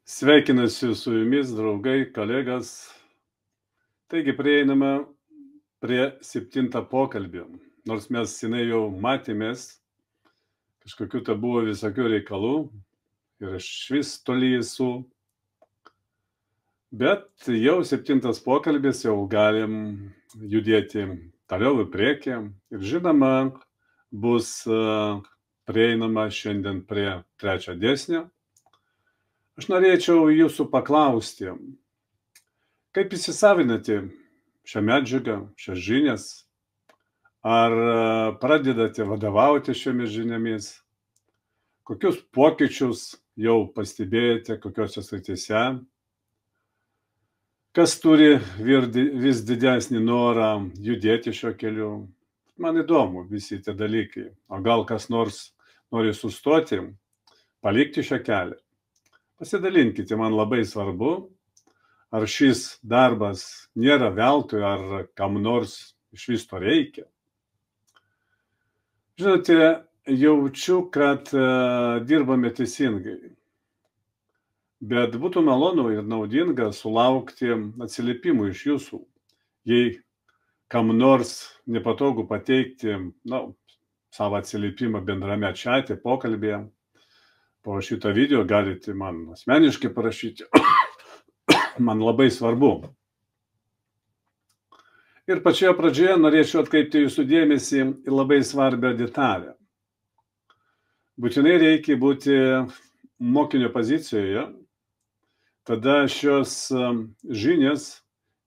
Sveikinasi su jumis, draugai, kolegas. Taigi prieiname prie 7 pokalbio. Nors mes senai jau matėmės, kažkokių tai buvo visokių reikalų ir aš vis toli esu. Bet jau 7 pokalbis, jau galim judėti toliau į priekį. Ir žinoma, bus prieinama šiandien prie 3 dėsnio. Aš norėčiau jūsų paklausti, kaip įsisavinate šią medžiagą, šias žinias, ar pradedate vadovauti šiomis žiniomis, kokius pokyčius jau pastebėjote, kokiuose srityse, kas turi vis didesnį norą judėti šio keliu. Man įdomu visi tie dalykai, o gal kas nors nori sustoti, palikti šią kelią. Pasidalinkite, man labai svarbu, ar šis darbas nėra veltui, ar kam nors iš vis to reikia. Žinote, jaučiu, kad dirbame teisingai, bet būtų malonu ir naudinga sulaukti atsiliepimų iš jūsų. Jei kam nors nepatogu pateikti savo atsiliepimą bendrame čate, pokalbėje, po šito video galite man asmeniškai parašyti. Man labai svarbu. Ir pačioje pradžioje norėčiau atkreipti jūsų dėmesį į labai svarbią detalę. Būtinai reikia būti mokinio pozicijoje, tada šios žinios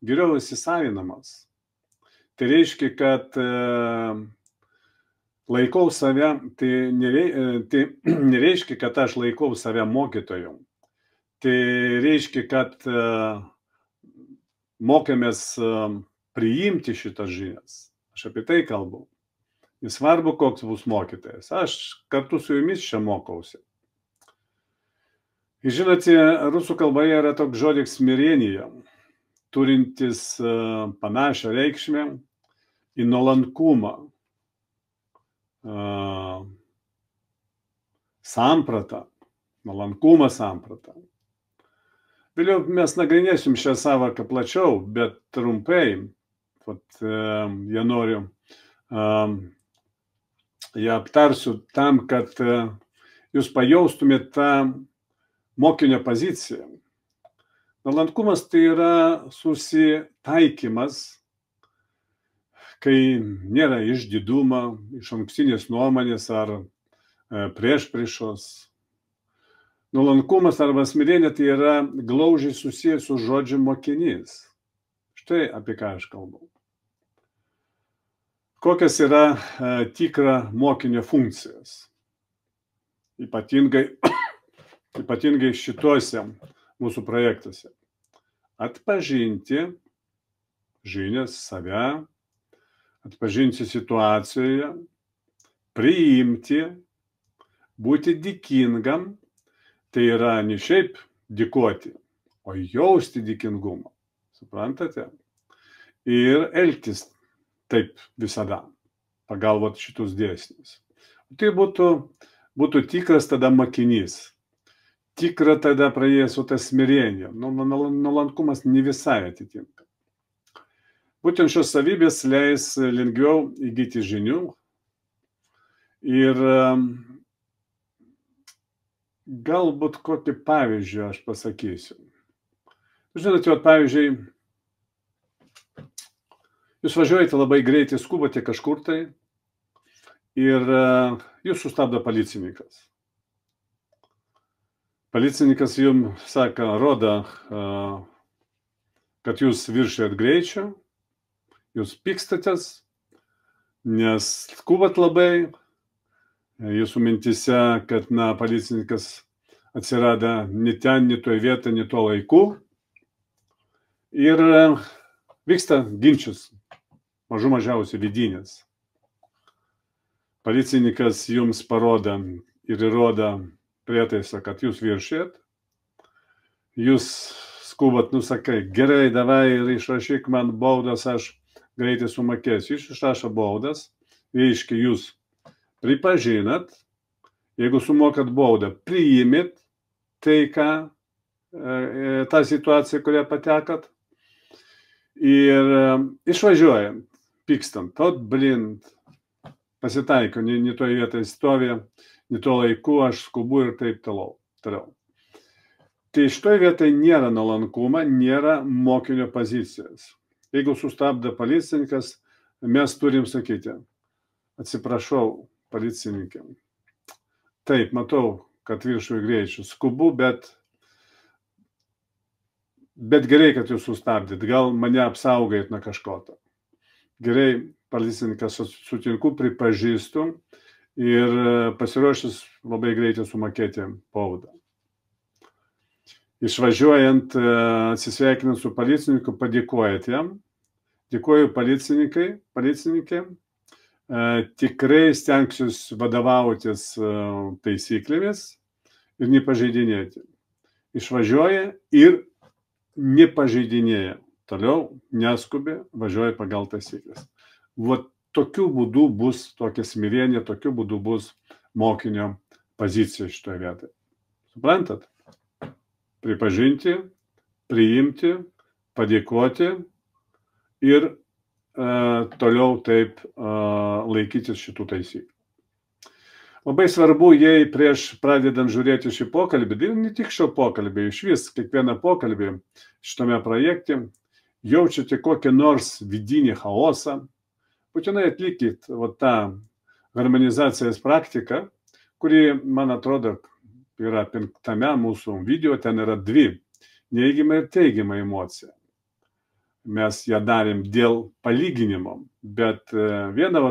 geriau įsisavinamas. Tai reiškia, kad laikau save, tai nereiškia, kad aš laikau save mokytoju. Tai reiškia, kad mokėmės priimti šitas žinias. Aš apie tai kalbu. Nesvarbu, koks bus mokytojas. Aš kartu su jumis čia mokausi. Ir žinote, rusų kalboje yra toks žodis smirenija, turintis panašią reikšmę į nuolankumą, sampratą, nuolankumo sampratą. Vėliau mes nagrinėsim šią sąvoką plačiau, bet trumpai, ją noriu, ją aptarsiu tam, kad jūs pajaustumėte tą mokinio poziciją. Nuolankumas tai yra susitaikymas, kai nėra išdidumo, išankstinės nuomonės ar priešpriešos. Nuolankumas arba smirenė tai yra glaužiai susijęs su žodžiu mokinys. Štai apie ką aš kalbu. Kokios yra tikra mokinio funkcijos? Ypatingai šituose mūsų projektuose. Atpažinti žinias save, atpažinti situacijoje, priimti, būti dėkingam, tai yra ne šiaip dėkoti, o jausti dėkingumą. Suprantate? Ir elgtis taip visada, pagal šitus dėsnius. Tai būtų tikras tada mokinys. Tikra tada praėjęs su tą smirenį. Nuolankumas ne visai atitinka. Būtent šios savybės leis lengviau įgyti žinių ir galbūt kokį pavyzdžių aš pasakysiu. Žinote, pavyzdžiui, jūs važiuojate labai greitai, skubate kažkur tai ir jūs sustabdo policininkas. Policininkas jums sako, rodo, kad jūs viršijat greičio, jūs pykstatės, nes skubat labai, jūsų mintise, kad policininkas atsirado ne ten, ne toje vietoje, ne tuo laiku. Ir vyksta ginčas, mažiausiai vidinės. Policininkas jums parodo ir įrodo prietaisą, kad jūs viršijat. Jūs skubat, sakai, gerai, davai ir išrašyk man baudas, aš greitai sumokėsiu. Jūs išrašo baudas, reiškia jūs pripažinat, jeigu sumokat baudą, priimit tai, ką tą situaciją, kurią patekot. Ir išvažiuojant, pykstant, pasitaiko, ne toje vietoje stovi, ne to laiku, aš skubu ir taip toliau. Tai šitoje vietoje nėra nuolankumo, nėra mokinio pozicijos. Jeigu sustabdo policininkas, mes turim sakyti, atsiprašau, policininkė. Taip, matau, kad viršuje greičiu, skubu, bet gerai, kad jūs sustabdėt, gal mane apsaugojat nuo kažko. Gerai, policininkas sutinku, pripažįstu ir pasiruošęs labai greitai sumokėti baudą. Išvažiuojant, atsisveikinant su policininku, padėkojat jam. Dėkoju policininkė. Tikrai stengsiuosi vadovautis taisyklėmis ir nepažeidinėti. Išvažiuoja ir nepažeidinėja. Toliau neskubi, važiuoja pagal taisyklės. Vat tokiu būdu bus tokia smirenė, tokiu būdu bus mokinio pozicija šitoje vietoje. Suprantat? Pripažinti, priimti, padėkoti ir toliau taip laikytis šitų taisyklių. Labai svarbu, jei prieš pradedant žiūrėti šį pokalbį, ir ne tik šio pokalbį, iš vis kiekvieną pokalbį šitame projekte, jaučiate kokį nors vidinį chaosą, būtinai atlikit tą harmonizacijos praktiką, kuri, man atrodo, yra 5 mūsų video, ten yra 2 neigiama ir teigiama emocija. Mes ją darėm dėl palyginimo, bet viena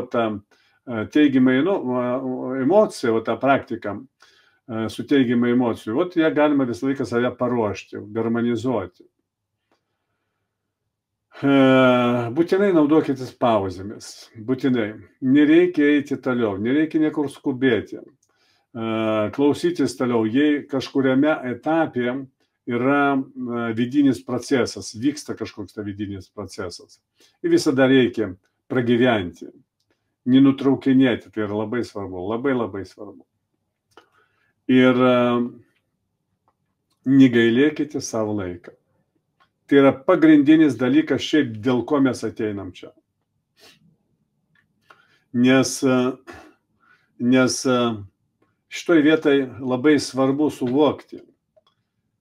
teigiama emocija, ta praktika su teigiama emocija, ją galima visą laiką save paruošti, harmonizuoti. Būtinai naudokitės pauzėmis, būtinai. Nereikia eiti toliau, nereikia niekur skubėti, klausytis toliau, jei kažkuriame etape yra vidinis procesas, vyksta kažkoks vidinis procesas. Ir visada reikia pragyventi, nenutraukinėti, tai yra labai svarbu, labai svarbu. Ir negailėkite savo laiką. Tai yra pagrindinis dalykas šiaip, dėl ko mes ateinam čia. Nes šitoj vietai labai svarbu suvokti.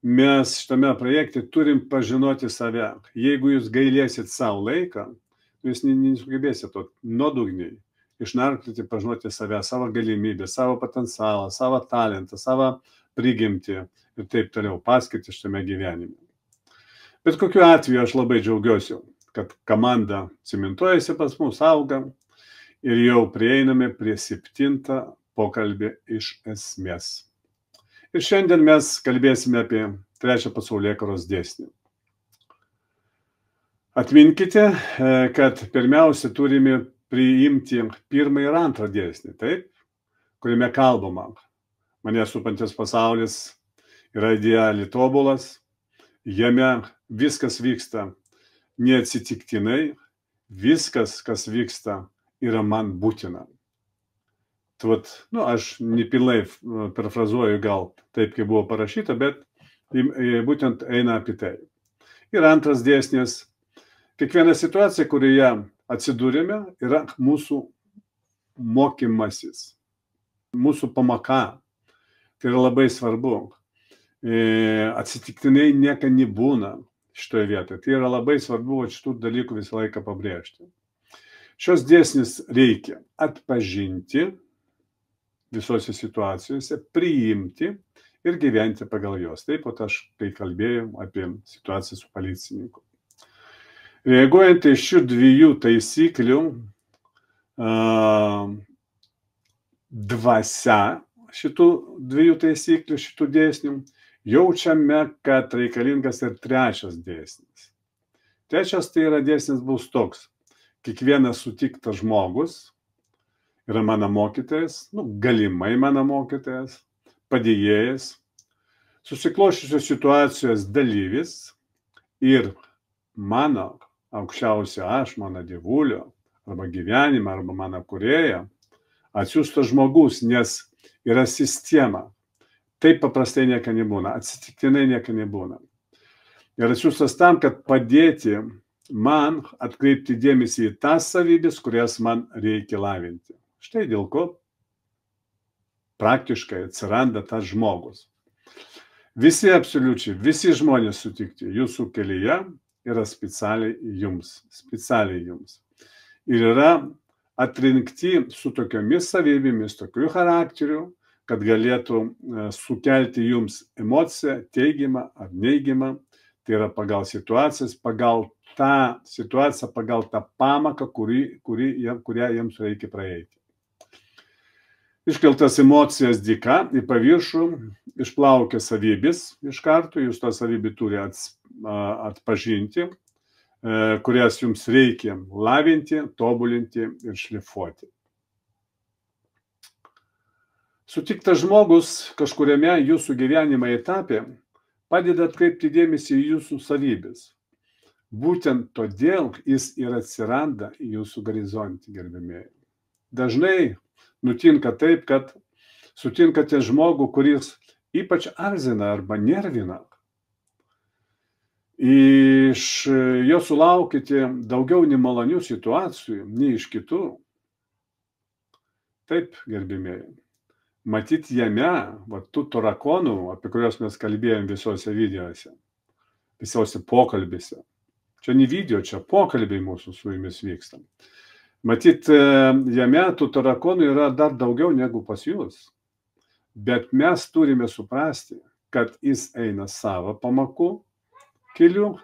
Mes šitame projekte turim pažinoti save. Jeigu jūs gailėsit savo laiką, jūs nesugebėsit nuodugniai išnarplioti, pažinoti save, savo galimybę, savo potencialą, savo talentą, savo prigimtį ir taip toliau, paskirti šitame gyvenime. Bet kokiu atveju aš labai džiaugiuosi, kad komanda cimentuojasi pas mus, auga ir jau prieiname prie 7 pokalbį iš esmės. Ir šiandien mes kalbėsime apie 3 pasaulėkaros dėsnį. Atminkite, kad pirmiausia turime priimti 1 ir 2 dėsnį, taip, kuriame kalbama. Mane supantis pasaulis yra idealiai tobulas, jame viskas vyksta neatsitiktinai, viskas, kas vyksta, yra man būtina. Aš nepilnai perfrazuoju gal taip, kaip buvo parašyta, bet būtent eina apie tai. Ir 2 dėsnis, kiekviena situacija, kurioje atsidūrėme, yra mūsų mokymasis, mūsų pamoka. Tai yra labai svarbu. Atsitiktinai nieko nebūna šitoje vietoje. Tai yra labai svarbu šitų dalykų visą laiką pabrėžti. Šios dėsnis reikia atpažinti visose situacijose, priimti ir gyventi pagal jos. Taip pat aš kai kalbėjau apie situaciją su policininku. Reaguojant į šių 2 taisyklių, dvasia šitų 2 taisyklių, šitų dėsnių, jaučiame, kad reikalingas ir 3 dėsnis. 3 tai yra dėsnis bus toks. Kiekvienas sutiktas žmogus yra mano mokytojas, galimai mano mokytojas, padėjėjas, susikloščiusios situacijos dalyvis ir mano aukščiausia aš, mano dievulio, arba gyvenimą, arba mano kūrėja, atsiųstas žmogus, nes yra sistema. Taip paprastai nieko nebūna, atsitiktinai nieko nebūna. Ir atsiųstas tam, kad padėti man atkreipti dėmesį į tas savybės, kurias man reikia lavinti. Štai dėl ko praktiškai atsiranda tas žmogus. Visi absoliučiai, visi žmonės sutikti jūsų kelyje yra specialiai jums. Ir yra atrinkti su tokiomis savybėmis, tokiu charakteriu, kad galėtų sukelti jums emociją, teigiamą ar neigiamą. Tai yra pagal situacijas, pagal tą situaciją, pagal tą pamoką, kurią jiems reikia praeiti. Iškeltas emocijas dėka į paviršų išplaukia savybės iš karto, jūs tą savybę turi atpažinti, kurias jums reikia lavinti, tobulinti ir šlifuoti. Sutiktas žmogus kažkuriame jūsų gyvenimo etape padeda atkreipti dėmesį į jūsų savybės. Būtent todėl jis ir atsiranda jūsų horizonte, gerbimieji. Dažnai nutinka taip, kad sutinkate žmogų, kuris ypač erzina arba nervina. Iš jo sulaukite daugiau nemalonių situacijų, nei iš kitų. Taip, gerbimieji. Matyt jame, tų tarakonų, apie kuriuos mes kalbėjom visose videose, visose pokalbėse. Čia ne video, čia pokalbiai mūsų su jumis vyksta. Matyt, jame tų tarakonų yra dar daugiau negu pas jūs. Bet mes turime suprasti, kad jis eina savo pamokų keliu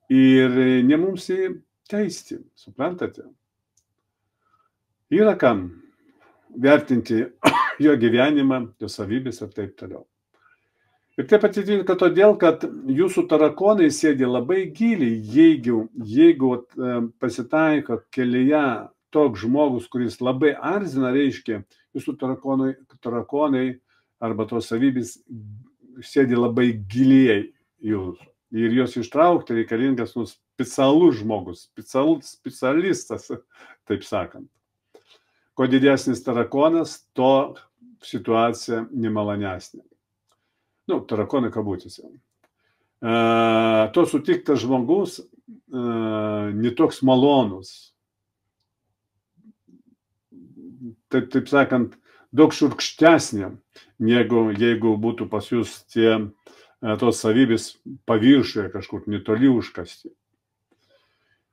ir ne mums jį teisti, suprantate? Yra kam vertinti jo gyvenimą, jo savybės ir taip toliau. Ir taip atsitinka todėl, kad jūsų tarakonai sėdi labai giliai, jeigu pasitaiko kelyje toks žmogus, kuris labai erzina, reiškia, jūsų tarakonai arba tos savybės sėdi labai giliai jūsų. Ir jos ištraukti reikalingas specialus žmogus, specialistas, taip sakant. Kuo didesnis tarakonas, to situacija nemalonesnė. Tarakonai kabutėse. To sutiktas žmogus netoks malonus. Taip sakant, daug šiurkštesnė, negu jeigu būtų pas jūs tos savybės paviršiuje kažkur netoli užkasti.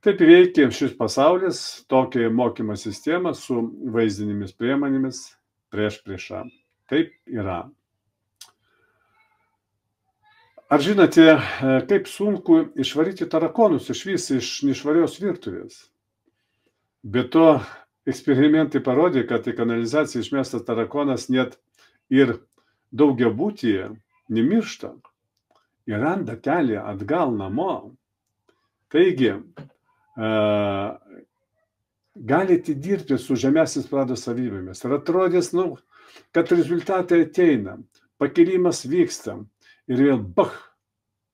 Taip veikia šis pasaulis, tokia mokymo sistema su vaizdinėmis priemonėmis priešą. Taip yra. Ar žinote, kaip sunku išvaryti tarakonus iš nešvarios virtuvės? Be to, eksperimentai parodė, kad į kanalizaciją išmestas tarakonas net ir daugiabutyje nemiršta ir randa kelią atgal namo. Taigi, galite dirbti su žemesnės prados savybėmis. Ir atrodys, kad rezultatai ateina, pakilimas vyksta ir vėl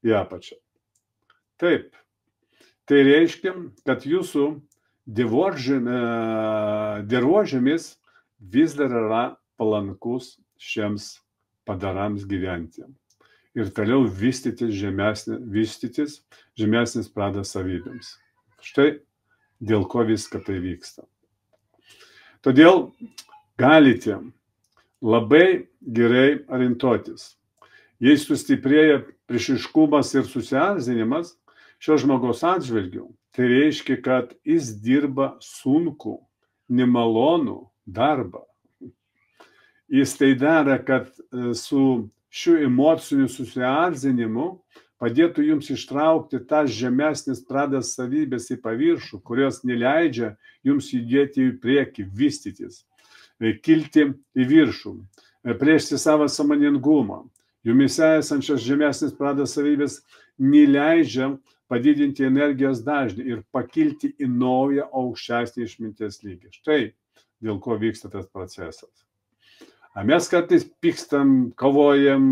į apačią. Taip, tai reiškia, kad jūsų dirvožemis vis dar yra palankus šiems padarams gyventi ir toliau vystytis žemesnės prados savybėms. Štai dėl ko viską tai vyksta. Todėl galite labai gerai orientuotis. Jei sustiprėja priešiškumas ir susierzinimas šio žmogaus atžvilgiu, tai reiškia, kad jis dirba sunkų, nemalonų darbą. Jis tai daro, kad su šiuo emociniu susierzinimu padėtų jums ištraukti tas žemesnės prados savybės į paviršų, kurios neleidžia jums judėti į priekį, vystytis, kilti į viršų, plėšti savo sąmoningumą. Jumise esančios žemesnės prados savybės neleidžia padidinti energijos dažnį ir pakilti į naują aukštesnį išminties lygį. Štai dėl ko vyksta tas procesas. Mes kartais pykstam, kovojam,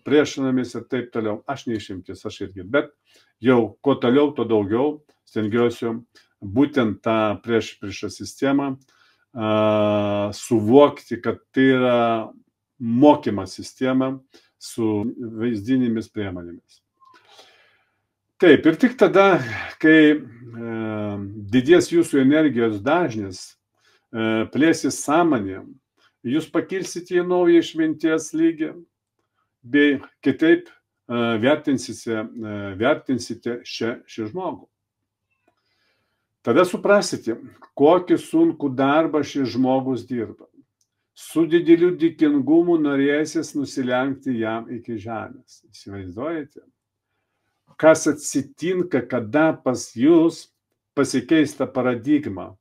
priešinamės ir taip toliau. Aš neišimtis, aš irgi. Bet jau kuo toliau, to daugiau stengiuosi būtent tą priešą sistemą suvokti, kad tai yra mokymą sistemą su vaizdinėmis priemonėmis. Taip, ir tik tada, kai didės jūsų energijos dažnis, plėsis sąmonė, jūs pakilsite į naują išminties lygį, bei kitaip vertinsite šį žmogų. Tada suprasite, kokį sunkų darbą šis žmogus dirba. Su dideliu dėkingumu norėsis nusilenkti jam iki žemės. Įsivaizduojate? Kas atsitinka, kada pas jūs pasikeis ta paradigma,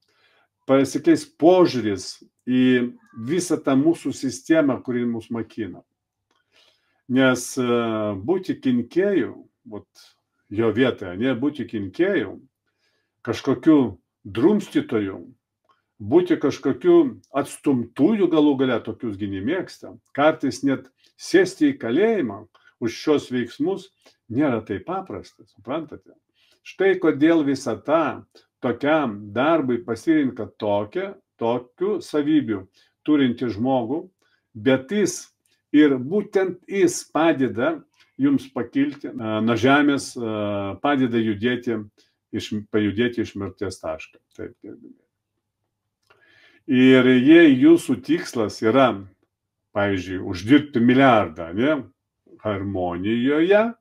pasikeis požiūris į visą tą mūsų sistemą, kuri mus makina. Nes būti kenkėju, jo vietoje, ne būti kenkėju, kažkokiu drumstytoju, būti kažkokiu atstumtųjų galų gale, tokius nemėgsta, kartais net sėsti į kalėjimą už šios veiksmus nėra taip paprasta, suprantate? Štai kodėl visata tokiam darbui pasirinka tokių savybių turinti žmogų, bet būtent jis padeda jums pakilti nuo žemės, padeda pajudėti iš mirties taško. Taip, ir jei jūsų tikslas yra, pavyzdžiui, uždirbti milijardą, ne, harmonijoje,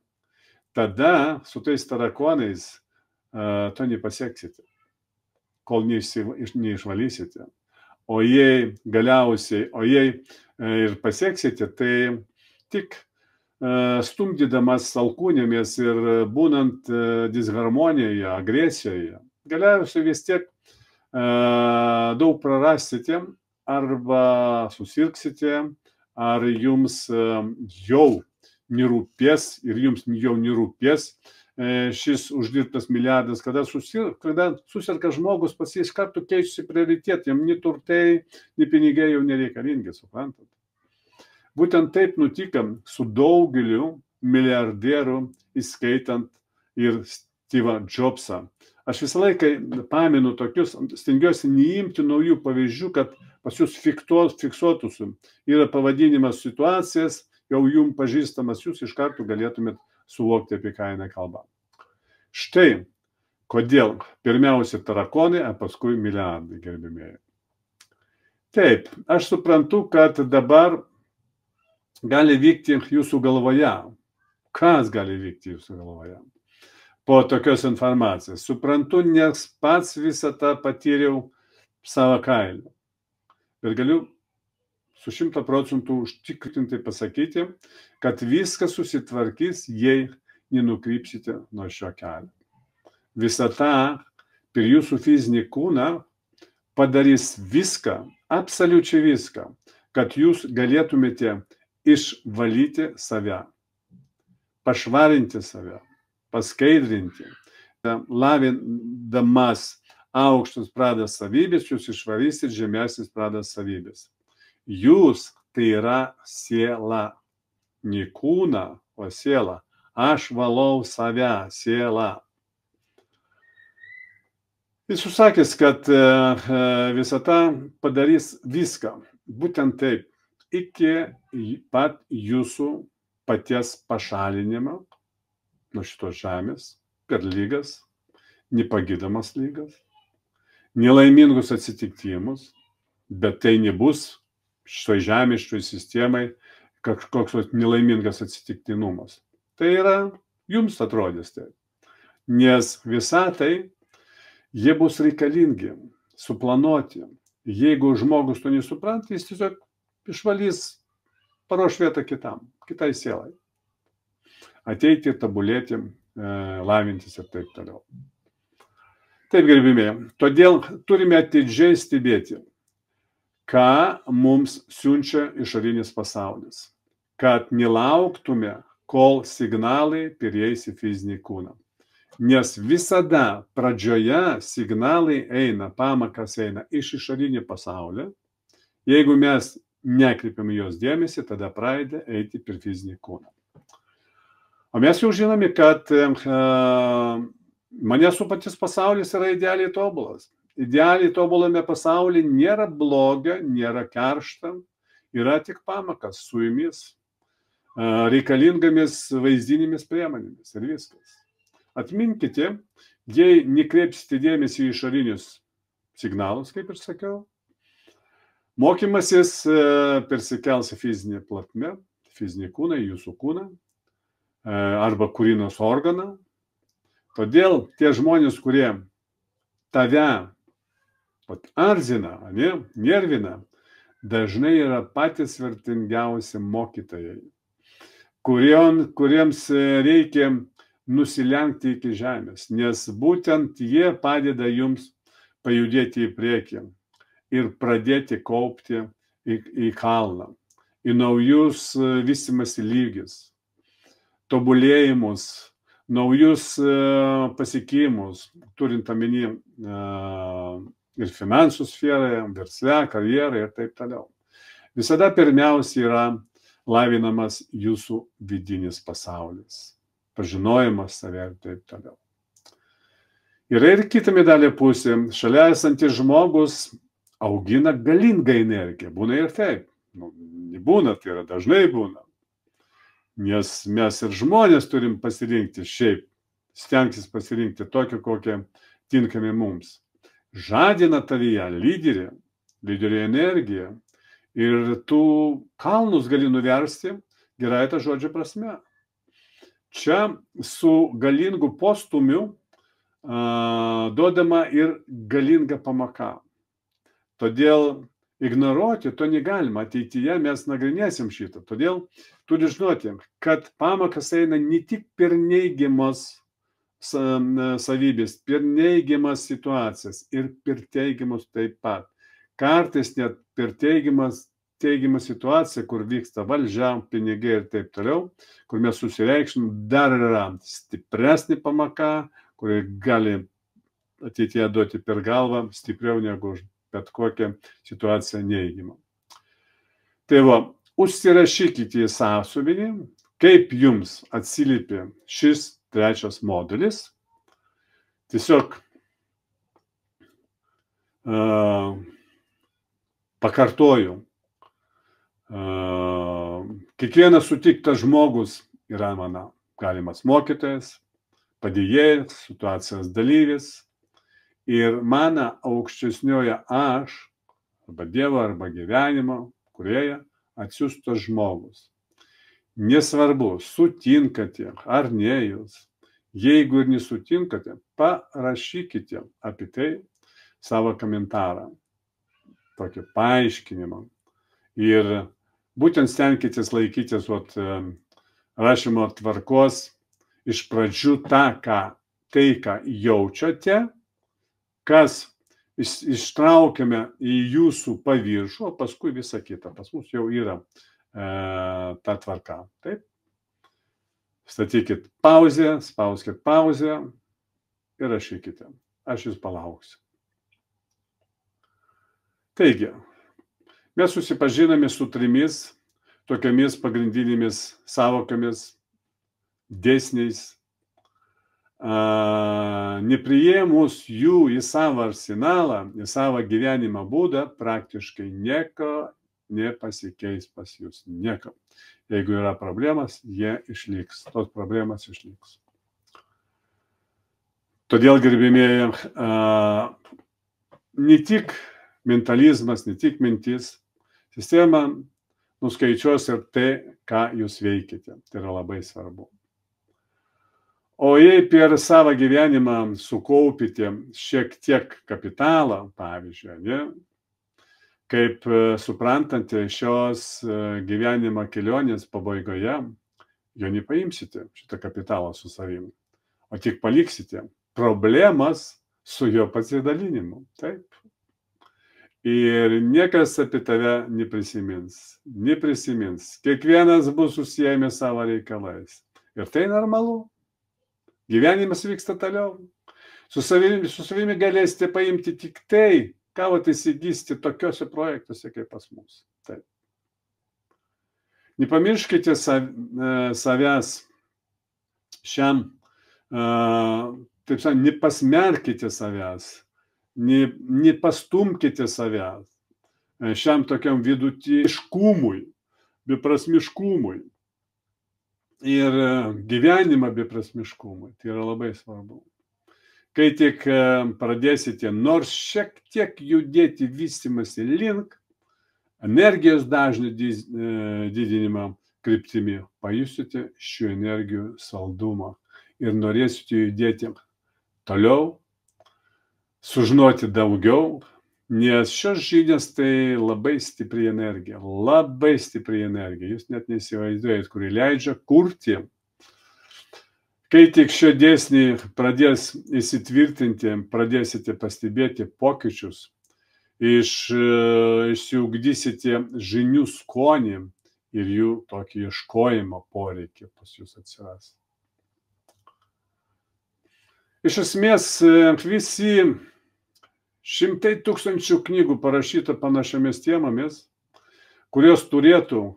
tada su tais tarakonais to nepasieksite, kol neišvalysite. O jei ir pasieksite, tai tik stumdydamas alkūnėmis ir būnant disharmonijoje, agresijoje, galiausiai vis tiek daug prarasite arba susirgsite, ar jums jau nerūpės ir jums jau nerūpės šis uždirbtas milijardas, kada susirga žmogus, pas jį iš karto keičiasi prioritetai, jam nei turtai, nei pinigai jau nereikalingi, suprantat. Būtent taip nutika su daugeliu milijardierių, įskaitant ir Steve'ą Jobsą. Aš visą laiką pamenu tokius, stengiuosi neimti naujų pavyzdžių, kad pas jūs fiksuotųsi. Yra pavadinimas situacijas, jau jums pažįstamas, jūs iš karto galėtumėt suvokti, apie ką eina kalba. Štai kodėl pirmiausia tarakonai, o paskui milijardai, gerbimieji. Taip, aš suprantu, kad dabar gali vykti jūsų galvoje. Kas gali vykti jūsų galvoje? Po tokios informacijos. Suprantu, nes pats visą tą patyriau savo kailiu. Ir galiu su 100% užtikrintai pasakyti, kad viskas susitvarkys, jei nenukrypsite nuo šio kelio. Visata per jūsų fizinį kūną padarys viską, absoliučiai viską, kad jūs galėtumėte išvalyti save, pašvarinti save, paskaidrinti, lavindamas aukštus pradas savybės, jūs išvarysite žemesnis pradas savybės. Jūs tai yra siela, ne kūna, o siela. Aš valau save, siela. Jis susakęs, kad visata padarys viską, būtent taip, iki pat jūsų paties pašalinimo nuo šitos žemės per lygas, nepagydomas lygas, nelaimingus atsitiktimus, bet tai nebus šitoj žemė, šitoj sistemai kažkoks nelaimingas atsitiktinumas. Tai yra, jums atrodys taip. Nes visatai jie bus reikalingi, suplanuoti. Jeigu žmogus to nesupranta, jis tiesiog išvalys, paruoš vietą kitai sielai. Ateiti, tobulėti, lavintis ir taip toliau. Taip, gerbimieji, todėl turime atidžiai stebėti, ką mums siunčia išorinis pasaulis, kad nelauktume, kol signalai perės į fizinį kūną. Nes visada pradžioje signalai eina, pamakas eina iš išorinio pasaulio. Jeigu mes nekreipiame jos dėmesį, tada pradeda eiti per fizinį kūną. O mes jau žinome, kad mane supantis pasaulis yra idealiai tobulas. Idealiai tobulame pasaulyje nėra blogio, nėra keršto, yra tik pamakas su jumis, reikalingomis vaizdinėmis priemonėmis ir viskas. Atminkite, jei nekreipsite dėmesį į išorinius signalus, kaip ir sakiau, mokymasis persikels į fizinę plotmę, fizinį kūną, jūsų kūną arba kurį nors organą. Todėl tie žmonės, kurie tave erzina, nervina, dažnai yra patys vertingiausi mokytojai, kuriems reikia nusilenkti iki žemės, nes būtent jie padeda jums pajudėti į priekį ir pradėti kaupti į kalną, į naujus vystimosi lygius, tobulėjimus, naujus pasiekimus, turint omeny ir finansų sferoje, versle, karjeroje ir taip toliau. Visada pirmiausia yra lavinamas jūsų vidinis pasaulis, pažinojimas save ir taip toliau. Yra ir kita medalio pusė, šalia esantis žmogus augina galingą energiją, būna ir taip, nebūna, tai yra dažnai būna, nes mes ir žmonės turim pasirinkti šiaip, stengtis pasirinkti tokią, kokią tinkami mums. Žadina tavyje lyderio energiją ir tu kalnus gali nuversti gerai tą žodžio prasme. Čia su galingu postumiu duodama ir galinga pamaka. Todėl ignoruoti to negalima. Ateityje mes nagrinėsim šitą. Todėl turi žinoti, kad pamakas eina ne tik per neigiamas savybės, per neigiamas situacijas ir per teigiamus taip pat. Kartais net per teigiamas situacija, kur vyksta valdžia, pinigai ir taip toliau, kur mes susireikšim, dar yra stipresnė pamaka, kuri gali ateityje duoti per galvą stipriau negu bet kokią situaciją neįgimą. Tai va, užsirašykite į sąsiuvinį, kaip jums atsiliepė šis trečias modulis. Tiesiog pakartoju, kiekvienas sutiktas žmogus yra mano galimas mokytojas, padėjėjas, situacijos dalyvis ir mano aukštesnioje aš, arba Dievo, arba gyvenimo kūrėja atsiųstas žmogus. Nesvarbu, sutinkate ar ne jūs. Jeigu ir nesutinkate, parašykite apie tai savo komentarą, tokį paaiškinimą. Ir būtent stenkitės laikytis rašymo tvarkos iš pradžių tai, ką jaučiate, kas ištraukiame į jūsų paviršų, o paskui visą kitą. Pas mus jau yra ta tvarka. Taip? Statykit pauzę, spauskit pauzę ir rašykite. Aš jūs palauksiu. Taigi, mes susipažiname su trimis tokiamis pagrindinėmis savokomis, dėsniais. Nepriėmus jų į savo arsenalą, į savo gyvenimo būdą, praktiškai nieko nepasikeis pas jūs. Nieko. Jeigu yra problemas, jie išliks. Tos problemas išliks. Todėl, gerbėmieji, ne tik mentalizmas, ne tik mintis, sistema nuskaičiuos ir tai, ką jūs veikite. Tai yra labai svarbu. O jei per savo gyvenimą sukaupite šiek tiek kapitalą, pavyzdžiui, kaip suprantate, šios gyvenimo kelionės pabaigoje, jo nepaimsite šitą kapitalą su savimi, o tik paliksite problemas su jo pasidalinimu. Taip. Ir niekas apie tave neprisimins. Kiekvienas bus užsiėmęs savo reikalais. Ir tai normalu. Gyvenimas vyksta toliau. Su savimi galėsite paimti tik tai, ką įsigysite tokiuose projektuose kaip pas mus. Taip. Nepamirškite savęs šiam, taip sakant, nepasmerkite savęs, nepastumkite savęs. šiam tokiam vidutiniškumui, beprasmiškumui ir gyvenimą beprasmiškumui. Tai yra labai svarbu. Kai tik pradėsite nors šiek tiek judėti vystymasi link energijos dažnio didinimą kryptimi, pajusite šių energijų saldumą ir norėsite judėti toliau, sužinoti daugiau, nes šios žinios tai labai stipri energija, jūs net neįsivaizduojat, kuri leidžia kurti. Kai tik šio dėsnį pradės įsitvirtinti, pradėsite pastebėti pokyčius, išsiugdysite žinių skonį ir jų tokį ieškojimo poreikį pas jūs atsiras. Iš esmės, visi šimtai tūkstančių knygų parašyta panašiomis temomis, kurios turėtų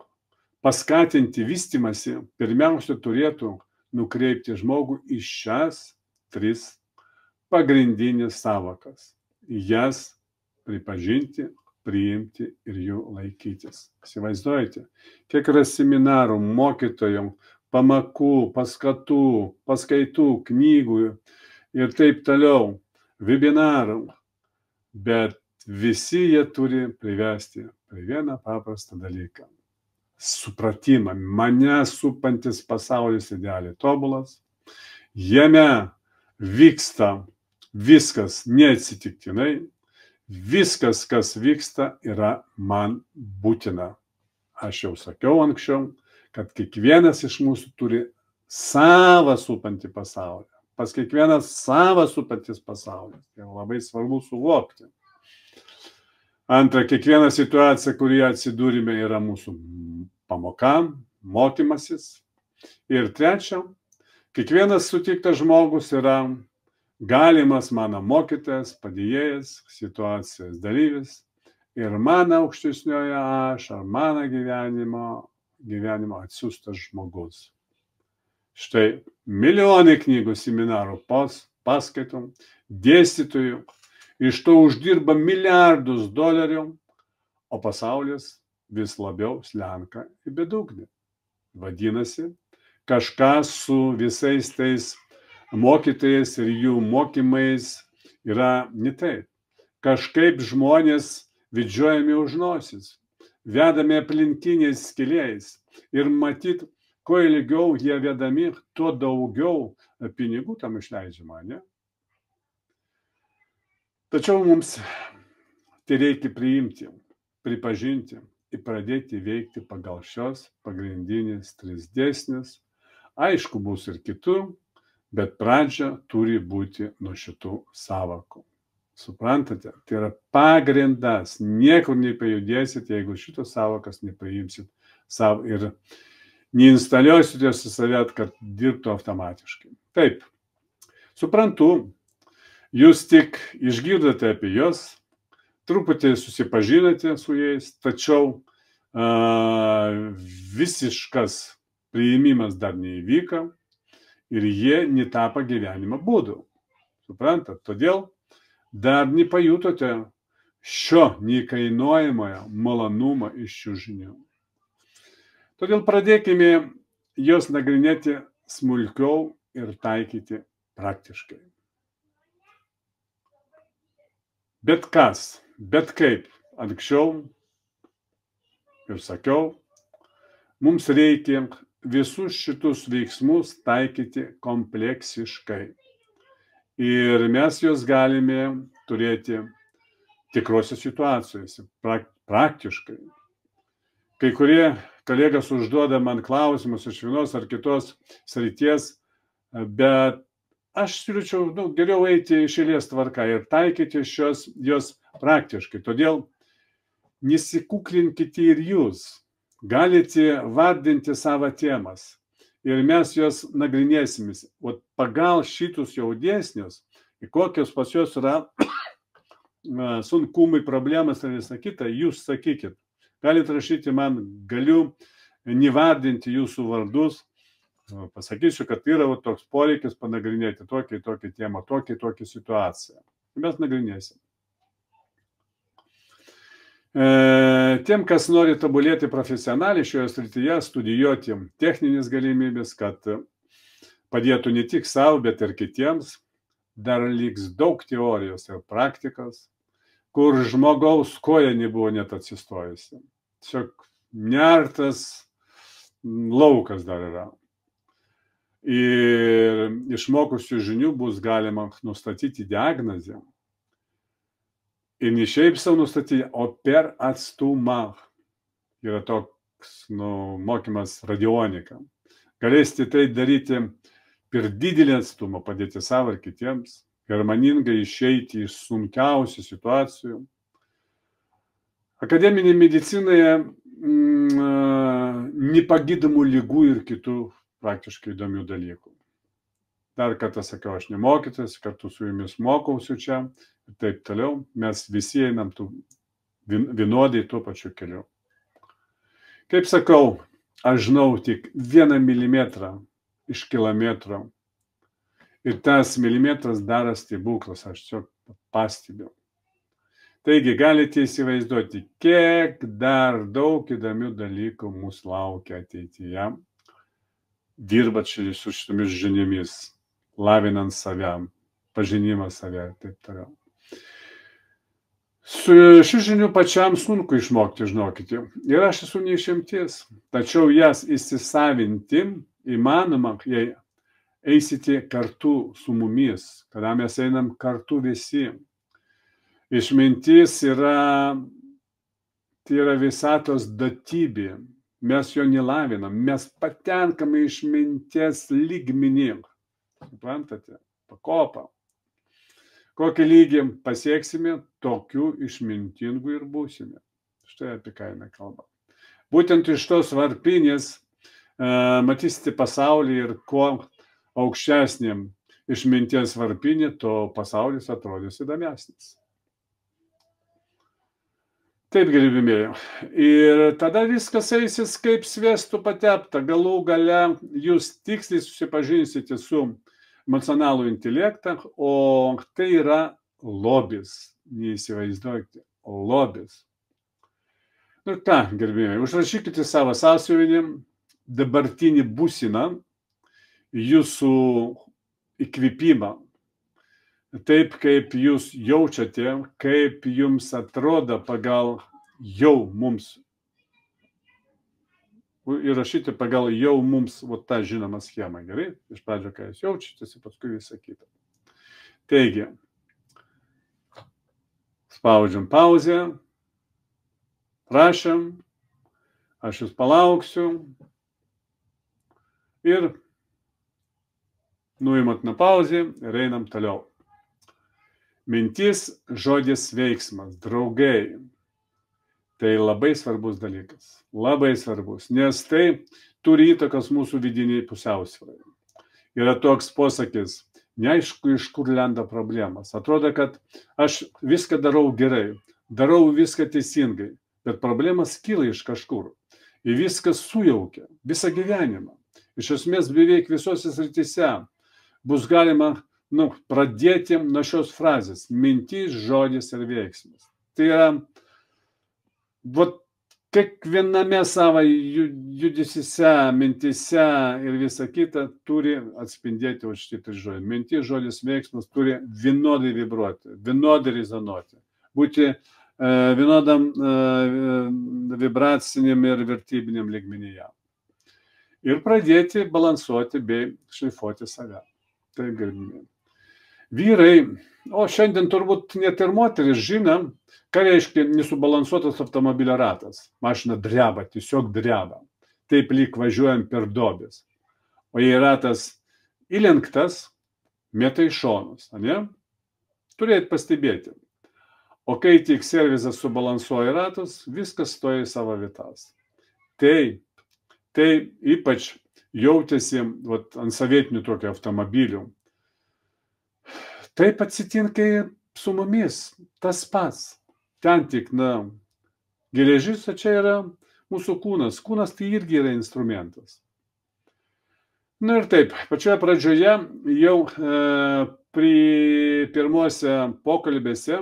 paskatinti vystymąsi, pirmiausia turėtų nukreipti žmogų į šias 3 pagrindinės sąvokas. Jas pripažinti, priimti ir jų laikytis. Įsivaizduojate, kiek yra seminarų, mokytojų, pamokų, paskatų, paskaitų, knygų ir taip toliau, webinarų, bet visi jie turi privesti prie vieną paprastą dalyką. Supratimą, mane supantis pasaulis idealiai tobulas, jame vyksta viskas neatsitiktinai, viskas, kas vyksta, yra man būtina. Aš jau sakiau anksčiau, kad kiekvienas iš mūsų turi savą supantį pasaulį. Pas kiekvienas savas supantis pasaulis. Tai labai svarbu suvokti. Antra, kiekviena situacija, kurioje atsidūrime, yra mūsų pamoka, mokymasis. Ir trečia, kiekvienas sutiktas žmogus yra galimas mano mokytojas, padėjėjas, situacijos dalyvis ir mano aukštesnioje aš ar mano gyvenimo atsiųstas žmogus. Štai milijonai knygų, seminarų, paskaitų, dėstytojų, iš to uždirba milijardus dolerių, o pasaulis vis labiau slenka į bedugnį. Vadinasi, kažkas su visais tais mokytojais ir jų mokymais yra ne taip. Kažkaip žmonės vedžiojami už nosis, vedami aplinkiniais keliais ir matyt, kuo ilgiau jie vedami, tuo daugiau pinigų tam išleidžiama, ne? Tačiau mums tai reikia priimti, pripažinti ir pradėti veikti pagal šios pagrindinės 3 dėsnius. Aišku, bus ir kitų, bet pradžia turi būti nuo šitų sąvokų. Suprantate? Tai yra pagrindas. Niekur nepajudėsit, jeigu šitos sąvokas nepaimsit savo ir neinstaliuosit jos į save, kad dirbtų automatiškai. Taip, suprantu, jūs tik išgirdote apie juos, truputį susipažinote su jais, tačiau visiškas priėmimas dar neįvyko ir jie netapo gyvenimo būdu. Suprantat? Todėl dar nepajutote šio neįkainuojamojo malonumo iš šių žinių. Todėl pradėkime jos nagrinėti smulkiau ir taikyti praktiškai. Bet kas, bet kaip, anksčiau ir sakiau, mums reikia visus šitus veiksmus taikyti kompleksiškai. Ir mes juos galime turėti tikrose situacijose, praktiškai. Kai kurie kolegos užduoda man klausimus iš vienos ar kitos srities, bet aš siūlyčiau geriau eiti iš eilės tvarka ir taikyti jos praktiškai. Todėl nesikuklinkite ir jūs. Galite vardinti savo temas ir mes jos nagrinėsime. O pagal šitus jau dėsnius, kokios pas jos yra sunkumai, problemas ir visą kitą, jūs sakykit. Galite rašyti man, galiu nevardinti jūsų vardus, pasakysiu, kad yra toks poreikis panagrinėti tokią temą, tokią situaciją. Mes nagrinėsim. Tiem, kas nori tobulėti profesionaliai šioje srityje, studijuoti techninės galimybės, kad padėtų ne tik savo, bet ir kitiems, dar liks daug teorijos ir praktikos, kur žmogaus koja nebuvo net atsistojusi. Tiesiog nertas laukas dar yra. Ir išmokusių žinių bus galima nustatyti diagnozę. Ir ne šiaip savo nustatyti, o per atstumą. Yra toks mokymas radionika. Galėsite tai daryti per didelį atstumą, padėti savo ir kitiems, harmoningai išeiti iš sunkiausių situacijų. Akademinėje medicinoje nepagydomų ligų ir kitų praktiškai įdomių dalykų. Dar kartą sakiau, aš nemokytas, kartu su jumis mokausiu čia ir taip toliau. Mes visi einam vienodai tuo pačiu keliu. Kaip sakau, aš žinau tik 1 milimetrą iš kilometro. Ir tas milimetras daro stebuklus, aš tiesiog pastebiu. Taigi galite įsivaizduoti, kiek dar daug įdomių dalykų mūsų laukia ateityje, dirbat su šitomis žiniomis, lavinant save, pažinimą save ir taip toliau. Su šių žinių pačiam sunku išmokti, žinokite. Ir aš esu neišimtis. Tačiau jas įsisavinti įmanoma, jei eisite kartu su mumis, kada mes einam kartu visi. Išmintis tai yra visatos duotybė. Mes jo nelavinam, mes patenkame išminties lygmenį. Suprantate? Pakopą. Kokį lygį pasieksime, tokių išmintingų ir būsime. Štai apie ką eina kalba. Būtent iš tos varpinės matysite pasaulį ir kuo aukštesnė išminties varpinė, to pasaulis atrodys įdomesnis. Taip, gerbimieji. Ir tada viskas eisis kaip sviestu patepta. Galų gale jūs tiksliai susipažinsite su emocionalų intelektą, o tai yra lobis. Neįsivaizduokite, lobis. Ir ką, gerbimieji, užrašykite savo sąsiuvinį, dabartinį būseną, jūsų įkvėpimą. Taip, kaip jūs jaučiate, kaip jums atrodo pagal jau mums. Įrašyti pagal jau mums tą žinomą schemą, gerai? Iš pradžio, ką jūs jaučiatės, ir paskui visą kitą. Taigi, spaudžiam pauzę, prašom, aš jūs palauksiu ir nuimat nuo pauzę ir einam toliau. Mintis, žodis, veiksmas, draugai. Tai labai svarbus dalykas. Labai svarbus, nes tai turi įtakos mūsų vidiniai pusiausvyrai. Yra toks posakis, neaišku, iš kur lenda problemas. Atrodo, kad aš viską darau gerai, darau viską teisingai, bet problemas kyla iš kažkur. Ir viskas sujaukia visą gyvenimą. Iš esmės beveik visose srityse bus galima pradėti nuo šios frazės. Mintis, žodis ir veiksmas. Tai yra, kiekviename savo judesyse, mintise ir visa kita turi atspindėti šitą žodį. Mintis, žodis, veiksmas turi vienodai vibruoti, vienodai rezonuoti. Būti vienodam vibraciniam ir vertybiniam lygmenyje. Ir pradėti balansuoti bei šlifuoti save. Tai galimybė. Vyrai, o šiandien turbūt net ir moteris žino, ką reiškia nesubalansuotas automobilio ratas. Mašina dreba, tiesiog dreba. Taip lyg važiuojam per duobes. O jei ratas įlenktas, meta į šonus, ne? Turėt pastebėti. O kai tik servizas subalansuoja ratus, viskas stoja į savo vietas. Tai ypač jautėsi ant sovietinių tokių automobilių. Taip atsitinka su mumis, tas pats. Ten tik, geležis, o čia yra mūsų kūnas. Kūnas tai irgi yra instrumentas. Ir taip, pačioje pradžioje jau pirmuose pokalbėse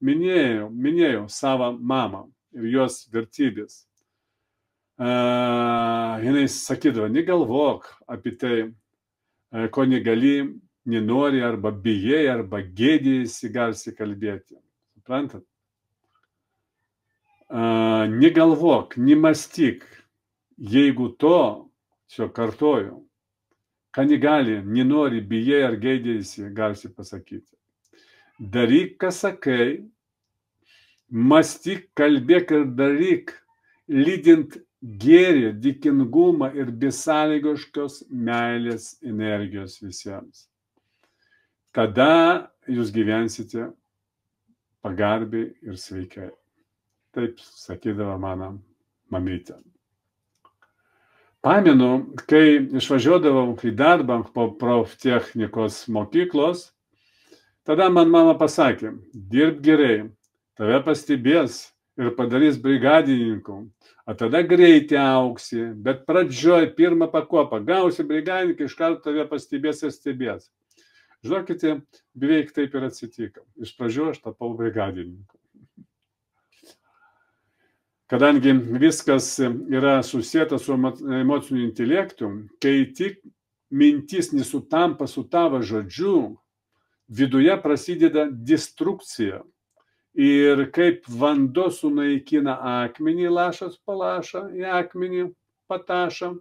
minėjau savo mamą. ir jos vertybės. Jinai sakydavo, negalvok apie tai, ko negali, nenori, arba bijai, arba gėdėjasi garsiai kalbėti. Suprantat? Negalvok, nemąstyk, jeigu to, čia kartoju, ką negali, nenori, bijai ar gėdėjasi garsiai pasakyti. Daryk, ką sakai, mąstyk, kalbėk ir daryk, lydint gėrį, dėkingumą ir besąlygiškos meilės energijos visiems. Tada jūs gyvensite pagarbiai ir sveikai. Taip sakydavo mano mamytė. Pamenu, kai išvažiuodavau į darbą po proftechnikos mokyklos, tada man mama pasakė, dirb gerai, tave pastebės ir padarys brigadininku, o tada greitai augsi, bet pradžioj pirmą pakopą gausi brigadininką, iš karto tave pastebės ir stebės. Žinokite, beveik taip ir atsitiko. Iš pradžių aš tapau brigadininku. Kadangi viskas yra susijęta su emociniu intelektu, kai tik mintis nesutampa su tavo žodžiu, viduje prasideda destrukcija. Ir kaip vanduo sunaikina akmenį, lašas palaša į akmenį patašą,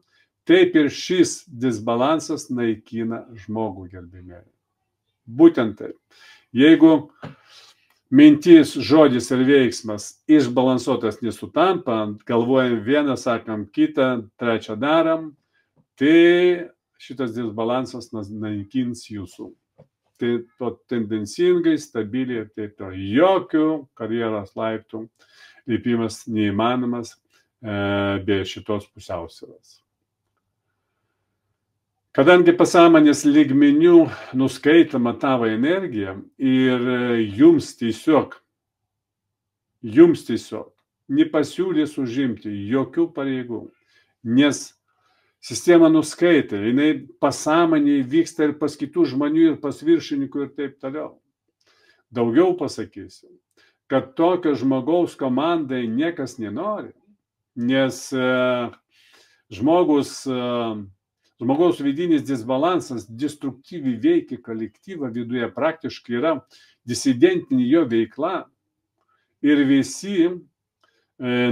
taip ir šis disbalansas naikina žmogų, gerbimieji. Būtent taip. Jeigu mintis, žodis ir veiksmas išbalansuotas nesutampa, galvojam vieną, sakam kitą, trečią darom, tai šitas disbalansas naikins jūsų. Tai to tendencingai, stabiliai ir taip toliau. Jokių karjeros laiptų lipimas neįmanomas be šitos pusiausvyros. Kadangi pasąmonės lygmenių nuskaitoma tavo energija ir jums tiesiog nepasiūlys užimti jokių pareigų, nes sistema nuskaitė, jinai pasąmonėje vyksta ir pas kitų žmonių, ir pas viršininkų ir taip toliau. Daugiau pasakysiu, kad tokio žmogaus komandai niekas nenori, nes žmogaus vidinis disbalansas destruktyviai veikia kolektyvą viduje, praktiškai yra disidentinė jo veikla ir visi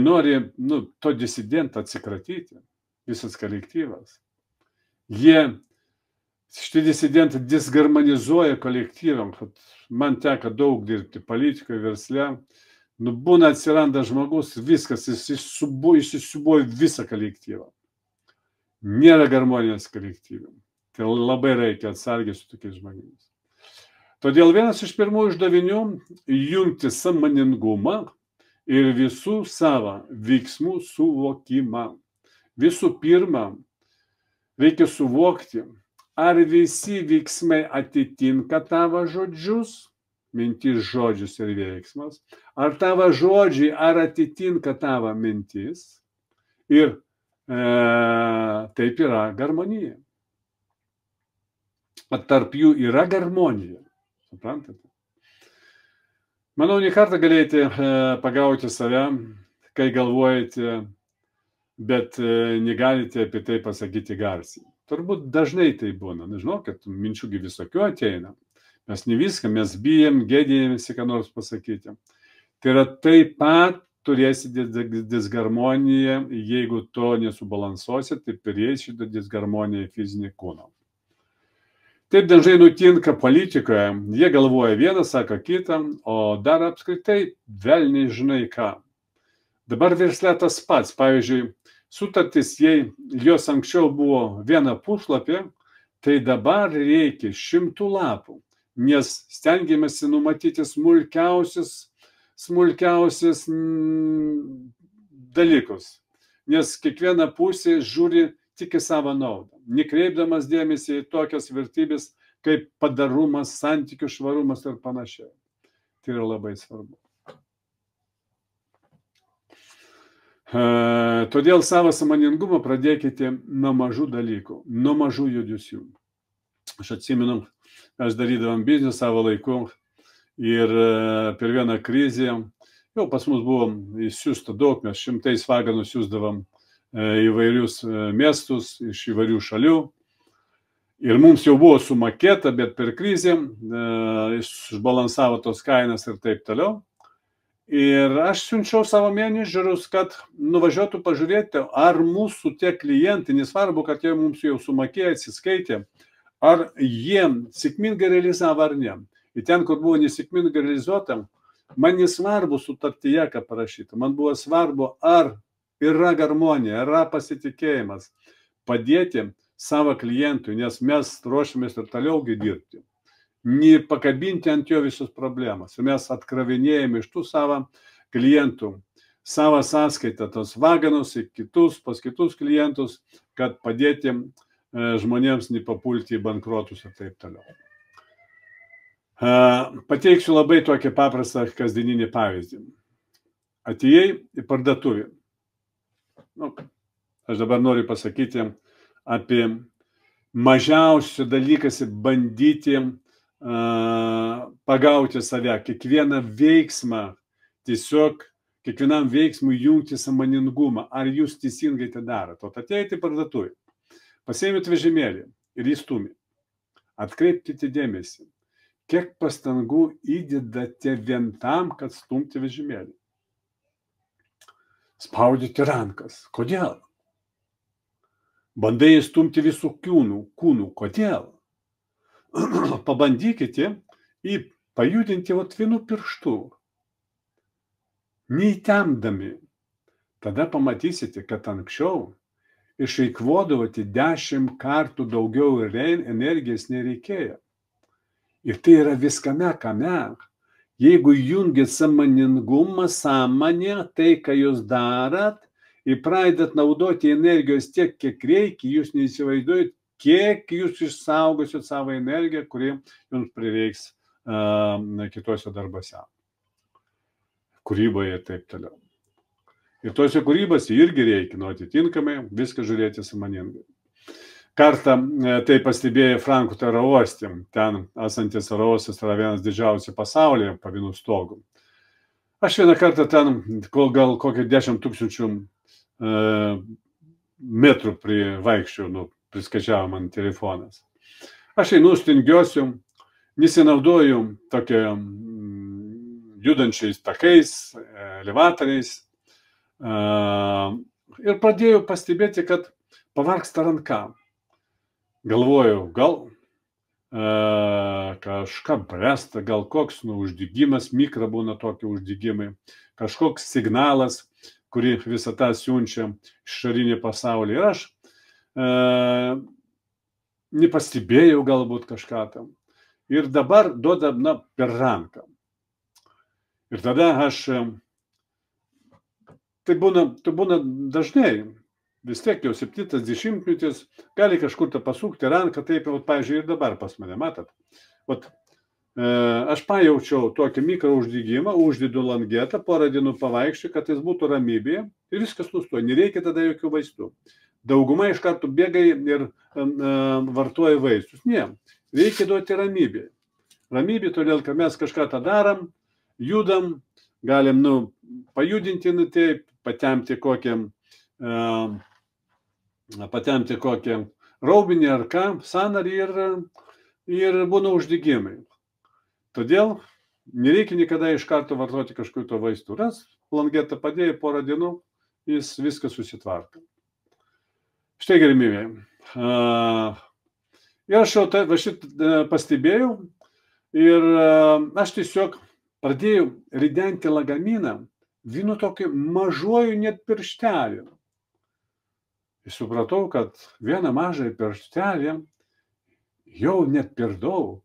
nori to disidento atsikratyti. Visas kolektyvas. Šitie disidentai disharmonizuoja kolektyvam. Man teko daug dirbti politikoje, versle. Būna atsiranda žmogus, viskas, jis įsisiūbuoja visą kolektyvą. Nėra harmonijos kolektyvų. Tai labai reikia atsargiai su tokiais žmonėmis. Todėl vienas iš pirmųjų uždavinių - jungti sąmoningumą ir visų savo veiksmų suvokimą. Visų pirma, reikia suvokti, ar visi veiksmai atitinka tavo žodžius, mintis, žodžius ir veiksmas, ar tavo žodžiai ar atitinka tavo mintis ir taip yra harmonija. Tarp jų yra harmonija. Suprantate? Manau, ne kartą galėjote pagauti save, kai galvojate, bet negalite apie tai pasakyti garsiai. Turbūt dažnai tai būna. Nežinau, kad minčiųgi visokių ateina. Mes ne viską, mes bijom, gėdėjamės, ką nors pasakyti. Tai yra taip pat turėsite disharmoniją, jeigu to nesubalansuosit, tai turės šitą disharmoniją fizinį kūną. Taip dažnai nutinka politikoje. Jie galvoja vieną, sako kitą, o dar apskritai velniai žinai ką. Dabar versle tas pats. Pavyzdžiui, sutartis, jei jos anksčiau buvo vieną puslapį, tai dabar reikia 100 lapų, nes stengiamasi numatyti smulkiausius dalykus, nes kiekviena pusė žiūri tik į savo naudą, nekreipdamas dėmesį į tokias vertybės kaip padarumas, santykių švarumas ir panašiai. Tai yra labai svarbu. Todėl savo sąmoningumą pradėkite nuo mažų dalykų, nuo mažų judesių. Aš atsimenu, aš darydavom biznį savo laiku ir per vieną krizę Jau pas mus buvo įsiųsta daug, mes šimtais vagonų siūsdavom įvairius miestus iš įvairių šalių. Ir mums jau buvo sumokėta, bet per krizę išbalansavo tos kainas ir taip toliau. Ir aš siunčiau savo menedžerius, kad nuvažiuotų pažiūrėti, ar mūsų tie klientai, nesvarbu, kad jie mums jau sumokėjo, atsiskaitė, ar jie sėkmingai realizavo ar ne. Ir ten, kur buvo nesėkmingai realizuota, man nesvarbu sutartyje, ką parašyti. Man buvo svarbu, ar yra harmonija, yra pasitikėjimas padėti savo klientui, nes mes ruošiamės ir toliau dirbti. Nepakabinti ant jo visus problemas. Mes atkravinėjame iš tų savo klientų savo sąskaitą, tos vagonus į kitus, pas kitus klientus, kad padėti žmonėms nepapulti į bankrotus ir taip toliau. Pateiksiu labai tokį paprastą kasdieninį pavyzdį. Atėjai į parduotuvę. Aš dabar noriu pasakyti apie mažiausią dalykas bandyti pagauti save, kiekvieną veiksmą, tiesiog kiekvienam veiksmui jungti sąmoningumą, ar jūs teisingai tai darote. Atėjate į parduotuvę, pasiėmėte vežimėlį ir įstumė. Atkreipkite dėmesį, kiek pastangų įdedate vien tam, kad stumti vežimėlį. Spaudyti rankas. Kodėl? Bandai įstumti visų kūnų. Kodėl? Pabandykite pajudinti vienu pirštu, neįtempdami. Tada pamatysite, kad anksčiau išeikvodavote 10 kartų daugiau energijos nereikėjo. Ir tai yra viskame kame. Jeigu jungit sąmoningumą, sąmonę, tai, ką jūs darat, ir pradedat naudoti energijos tiek, kiek reikia, jūs neįsivaizduojat, kiek jūs išsaugosit savo energiją, kuri jums prireiks kitose darbose, kūryboje ir taip toliau. Ir tose kūrybose irgi reikia, atitinkamai viską žiūrėti sąmoningai. Kartą tai pastebėjo Frankfurto oro uoste, ten esantis oro uostas yra vienas didžiausių pasaulyje po vienu stogu. Aš vieną kartą ten, gal kokį 10 000 metrų vaikščiau, priskaičiavo man telefonas. Aš einu, stengiuosi, nesinaudoju tokia judančiais takais, elevatoriais. Ir pradėjau pastebėti, kad pavargsta ranka. Galvojau, gal kažką bręsta, gal koks uždegimas, mikro būna tokie uždegimai, kažkoks signalas, kurį visata siunčia išorinį pasaulį. Ir aš nepastebėjau galbūt kažką tam. Ir dabar duoda per ranką. Ir tada aš, tai būna dažnai, vis tiek jau 70-metis, gali kažkur pasukti ranką, taip jau, pavyzdžiui, ir dabar pas mane, matot. Aš pajaučiau tokį mikro uždegimą, uždedu langetą, porą dienų pavaikščiu, kad jis būtų ramybėje ir viskas nustoja. Nereikia tada jokių vaistų. Dauguma iš karto bėga ir vartoja vaistus. Ne, reikia duoti ramybę. Ramybė, todėl, kad mes kažką tą darom, judam, galim pajudinti, taip, patempti kokią raumenį ar ką, sąnarį ir būna uždegimai. Todėl nereikia niekada iš karto vartoti kažkokių vaistų. Ras, langetą padėjai porą dienų, jis viskas susitvarko. Štai gerbimieji. Ir aš jau šitą pastebėjau ir aš tiesiog pradėjau ridenti lagaminą vienu tokiu mažuoju net piršteliu. Ir supratau, kad vieną mažą pirštelį jau net per daug.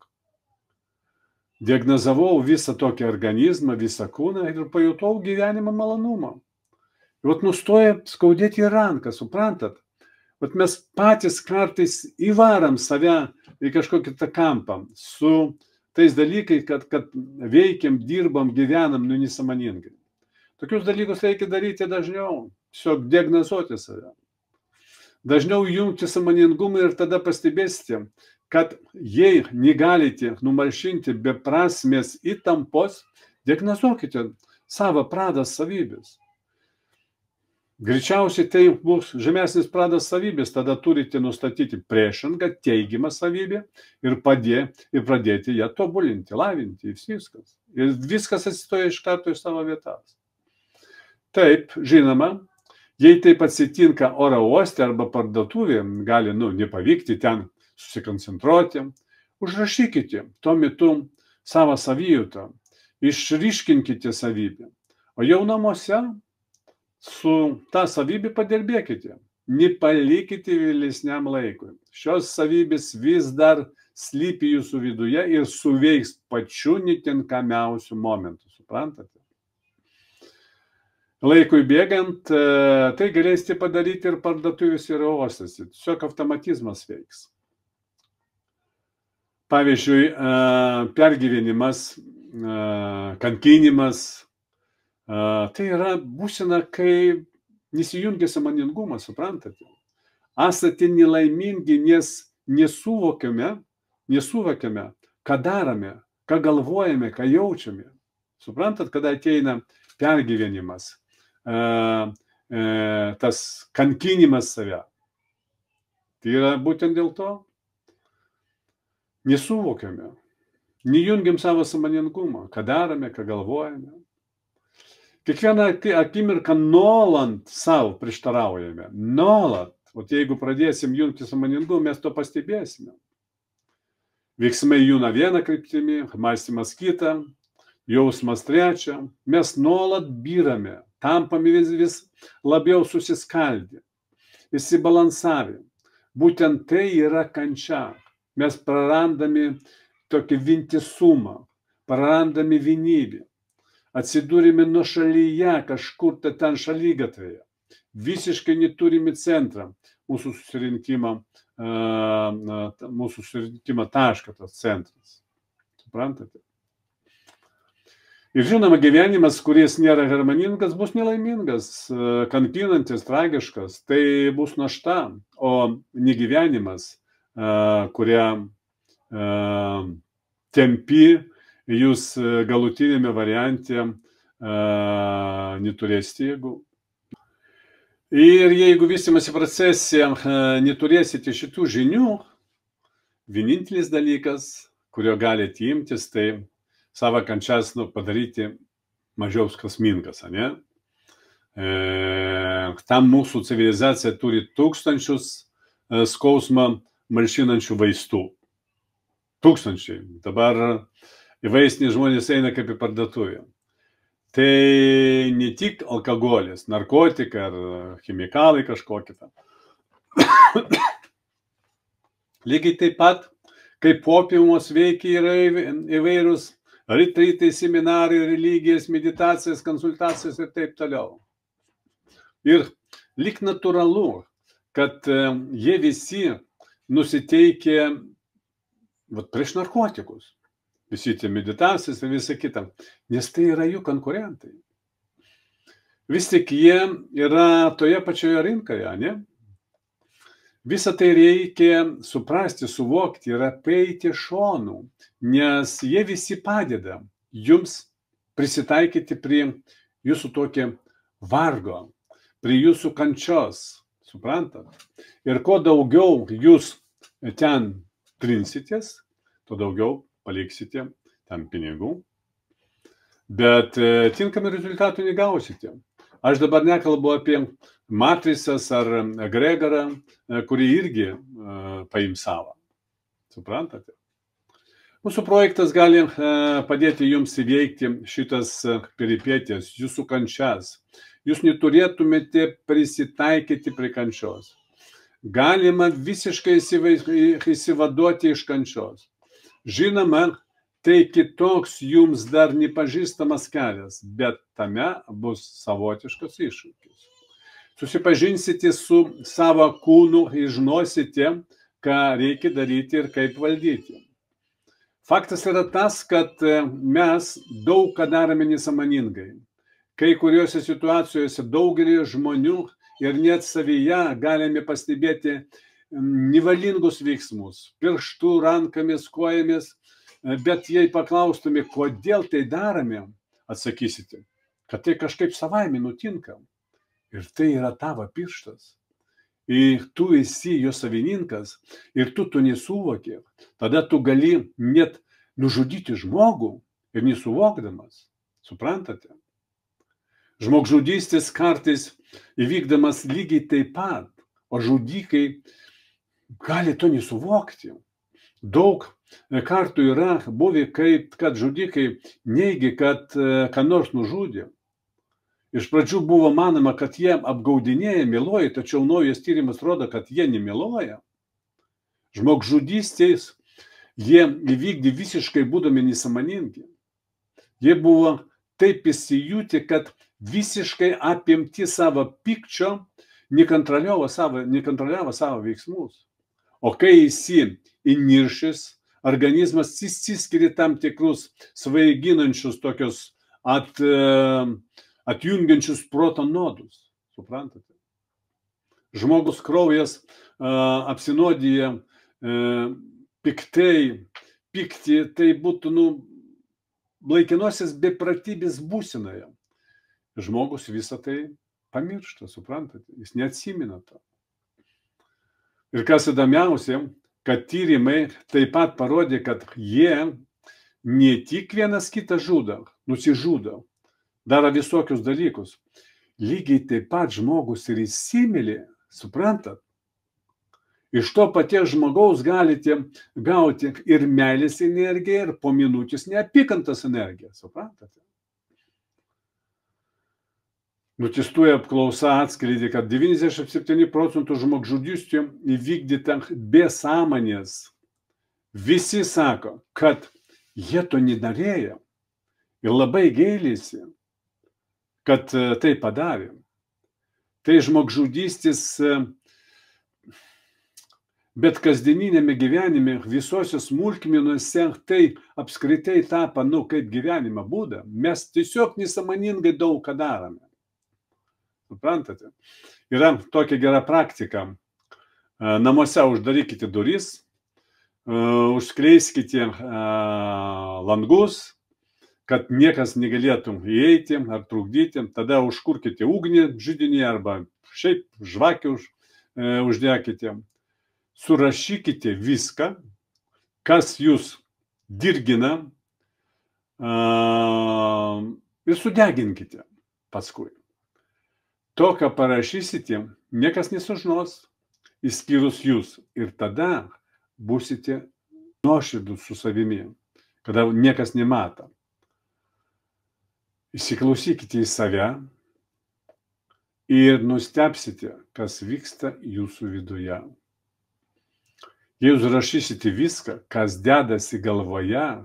Diagnozavau visą tokį organizmą, visą kūną ir pajutau gyvenimo malonumą. Ir nustoja skaudėti ranką, suprantat? Mes patys kartais įvaram save į kažkokį tą kampą su tais dalykai, kad veikiam, dirbam, gyvenam, nesąmoningai. Tokius dalykus reikia daryti dažniau, tiesiog diagnozuoti save. Dažniau jungti sąmoningumą ir tada pastebėsite, kad jei negalite numalšinti beprasmės įtampos, diagnozuokite savo pradas savybės. Greičiausiai tai bus žemesnis pradas savybės, tada turite nustatyti priešingą teigiamą savybę ir pradėti ją tobulinti, lavinti, viskas. Ir viskas atsistoja iš karto iš savo vietas. Taip, žinoma, jei taip atsitinka oro uoste arba parduotuvėje, gali nepavykti ten susikoncentruoti, užrašykite tuo metu savo savijautą, išryškinkite savybę, o jau namuose su tą savybę padirbėkite, nepalikite vėlesniam laikui. Šios savybės vis dar slypi jūsų viduje ir suveiks pačiu netinkamiausiu momentu, suprantate? Laikui bėgant, tai galėsite padaryti ir parduotuvėse ir uostose, tiesiog automatizmas veiks. Pavyzdžiui, pergyvenimas, kankinimas, tai yra būsena, kai nesijungia sąmoningumas, suprantate? Esate nelaimingi, nes nesuvokėme, ką darome, ką galvojame, ką jaučiame. Suprantat, kada ateina pergyvenimas, tas kankinimas save. Tai yra būtent dėl to, nesuvokėme, nejungiam savo sąmoningumą, ką darome, ką galvojame. Kiekvieną akimirką nuolat savo prieštaraujame, nuolat. O jeigu pradėsim jungti sąmoningumą, mes to pastebėsime. Veiksmai juna vieną kryptimį, mąstymas kitą, jausmas trečią. Mes nuolat byrame, tampame vis labiau susiskaldę, įsibalansavę. Būtent tai yra kančia. Mes prarandame tokį vientisumą, prarandame vienybę. Atsidūrime nuošalyje, kažkur ten šalygatvėje. Visiškai neturime centrą mūsų susirinkimo tašką, tas centras. Suprantate? Ir žinoma, gyvenimas, kuris nėra harmoningas, bus nelaimingas, kankinantis, tragiškas. Tai bus našta, o negyvenimas, kurią tempi, jūs galutinėme variante neturėsite jėgų. Ir jeigu vystimosi procese neturėsite šitų žinių, vienintelis dalykas, kurio galite imtis, tai savo kančias padaryti mažiau skausmingas, ne? Tam mūsų civilizacija turi tūkstančius skausmą malšinančių vaistų. Tūkstančiai. Dabar į vaistinį žmonės eina kaip į parduotuvę. Tai ne tik alkoholis, narkotikai ar chemikalai kažkokie. Lygiai taip pat, kaip opiumas veikia yra įvairūs retrytai, seminarai, religijas, meditacijas, konsultacijas ir taip toliau. Ir lyg natūralu, kad jie visi nusiteikė prieš narkotikus. Visi tie meditacijas ir visa kita. Nes tai yra jų konkurentai. Vis tik jie yra toje pačioje rinkoje, ne? Visą tai reikia suprasti, suvokti ir apeiti šonų, nes jie visi padeda jums prisitaikyti prie jūsų tokio vargo, prie jūsų kančios, suprantat? Ir kuo daugiau jūs ten trinsitės, tuo daugiau paliksite ten pinigų, bet tinkamų rezultatų negausite. Aš dabar nekalbu apie matricas ar egregorą, kurį irgi paims savo. Suprantate? Mūsų projektas gali padėti jums įveikti šitas peripetijas, jūsų kančias. Jūs neturėtumėte prisitaikyti prie kančios. Galima visiškai įsivaduoti iš kančios. Žinoma, tai kitoks jums dar nepažįstamas kelias, bet tame bus savotiškas iššūkis. Susipažinsite su savo kūnu ir žinosite, ką reikia daryti ir kaip valdyti. Faktas yra tas, kad mes daug ką darome nesąmoningai. Kai kuriuose situacijose daugelį žmonių ir net savyje galime pastebėti nevalingus veiksmus, pirštų, rankomis, kojomis, bet jei paklaustume, kodėl tai darome, atsakysite, kad tai kažkaip savaime nutinka. Ir tai yra tavo pirštas. Ir tu esi jo savininkas ir tu to nesuvokė. Tada tu gali net nužudyti žmogų ir nesuvokdamas. Suprantate? Žmogžudystės kartais įvykdamas lygiai taip pat, o žudikai gali to nesuvokti. Daug kartų yra buvę, kad žudikai neigia, kad ką nors nužudė. Iš pradžių buvo manoma, kad jie apgaudinėja, meluoja, tačiau naujas tyrimas rodo, kad jie nemeluoja. Žmogžudystės jie įvykdė visiškai būdami nesąmoningi. Jie buvo taip įsijutę, kad visiškai apimti savo pykčio nekontroliavo savo veiksmus. O kai esi įniršęs, organizmas išsiskiria tam tikrus svaiginančius tokius atjungiančius proto nodus. Suprantate? Žmogus kraujas apsinuodija piktai, pykti, tai būtų laikinosios bepratybės būsenoje. Žmogus visą tai pamiršta, suprantate? Jis neatsimena to. Ir kas įdomiausia, kad tyrimai taip pat parodė, kad jie ne tik vienas kitą nusižudo, daro visokius dalykus. Lygiai taip pat žmogus ir įsimylė, suprantat? Iš to paties žmogaus galite gauti ir meilės energiją, ir po minutės neapykantos energiją, suprantate? Nutestuoja apklausa atskleidė, kad 97% žmogžudysčių įvykdyta be sąmonės. Visi sako, kad jie to nedarėjo ir labai gailisi, kad tai padarė. Tai žmogžudystės, bet kasdieninėme gyvenime, visose smulkmenose, tai apskritai tapo, kaip gyvenimo būdą. Mes tiesiog nesąmoningai daug ką darome. Suprantate? Yra tokia gera praktika. Namuose uždarykite duris, užskleiskite langus, kad niekas negalėtų įeiti ar trukdyti. Tada užkurkite ugnį židinį arba šiaip žvakių uždekite. Surašykite viską, kas jūs dirgina, ir sudeginkite paskui. To, ką parašysite, niekas nesužinos, išskyrus jūs. Ir tada būsite nuoširdūs su savimi, kada niekas nemato. Įsiklausykite į save ir nustebsite, kas vyksta jūsų viduje. Jei jūs rašysite viską, kas dedasi galvoje,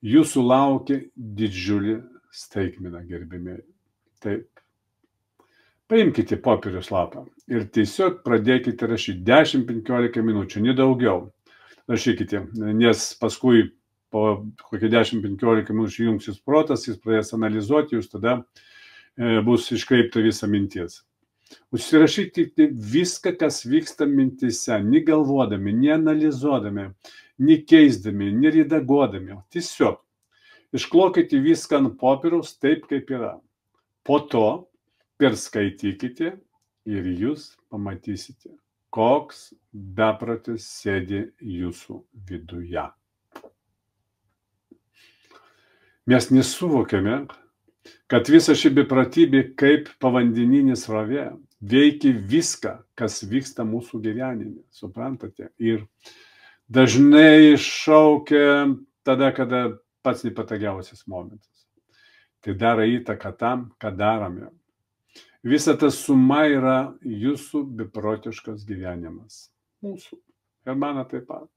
jūsų laukia didžiulį staigmeną, gerbimieji. Taip. Paimkite popieriaus lapą ir tiesiog pradėkite rašyti 10-15 minučių, nedaugiau. Rašykite, nes paskui po kokią 10-15 minučių jungsis protas, jis pradės analizuoti, jūs tada bus iškreipta visa mintis. Užsirašykite viską, kas vyksta mintise, negalvodami, neanalizuodami, nekeisdami, neredaguodami. Tiesiog išklokite viską ant popieriaus taip, kaip yra. Po to perskaitykite ir jūs pamatysite, koks beprotis sėdi jūsų viduje. Mes nesuvokiame, kad visa ši beprotybė kaip povandeninė srovė veikia viską, kas vyksta mūsų gyvenime. Suprantate? Ir dažnai šaukia tada, kada pats nepatogiausias momentas. Tai daro įtaką tam, ką darome. Visa ta suma yra jūsų beprotiškas gyvenimas. Mūsų. Ir mano taip pat.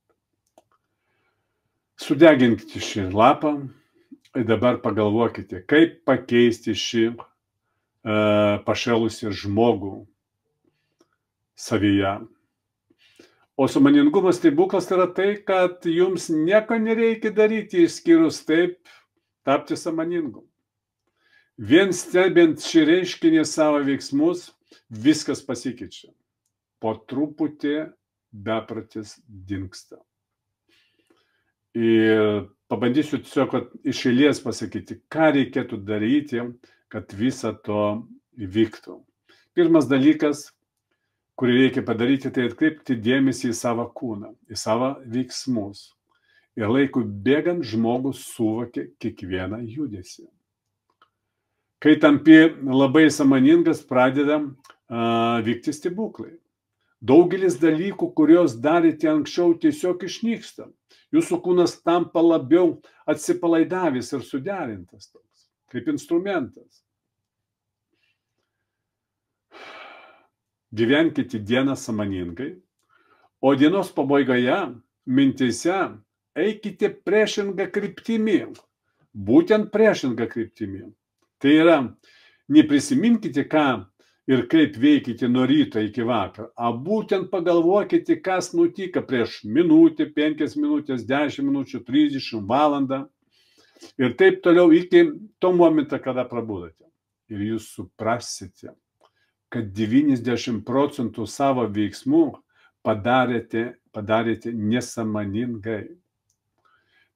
Sudeginkite šį lapą ir dabar pagalvokite, kaip pakeisti šį pašėlusį žmogų savyje. O sąmoningumo stebuklas yra tai, kad jums nieko nereikia daryti, išskyrus taip tapti sąmoningu. Vien stebint šį reiškinį savo veiksmus, viskas pasikeičia. Po truputį beprotis dingsta. Ir pabandysiu tiesiog iš eilės pasakyti, ką reikėtų daryti, kad visa to įvyktų. Pirmas dalykas, kurį reikia padaryti, tai atkreipti dėmesį į savo kūną, į savo veiksmus. Ir laikui bėgant žmogus suvokia kiekvieną judesį. Kai tampi labai sąmoningas, pradeda vykti stebuklai. Daugelis dalykų, kuriuos darėte anksčiau, tiesiog išnyksta. Jūsų kūnas tampa labiau atsipalaidavęs ir suderintas toks, kaip instrumentas. Gyvenkite dieną sąmoningai, o dienos pabaigoje mintyse eikite priešingą kryptimį. Būtent priešingą kryptimį. Tai yra, neprisiminkite, ką ir kaip veikite nuo ryto iki vakaro, o būtent pagalvokite, kas nutiko prieš minutę, 5 minutės, 10 minučių, 30 valandą ir taip toliau iki to momento, kada prabudote. Ir jūs suprasite, kad 90% savo veiksmų padarėte nesąmoningai.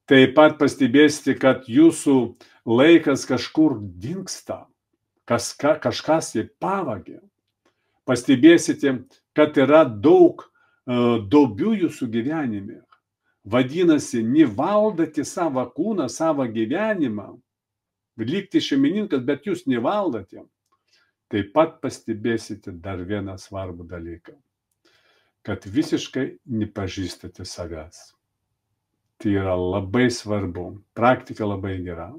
Taip pat pastebėsite, kad jūsų laikas kažkur dingsta. Kažkas jį pavagė. Pastebėsite, kad yra daug duobių jūsų gyvenime. Vadinasi, nevaldote savo kūną, savo gyvenimą. Likti šeimininkas, bet jūs nevaldote. Taip pat pastebėsite dar vieną svarbų dalyką. Kad visiškai nepažįstate savęs. Tai yra labai svarbu. Praktika labai gera.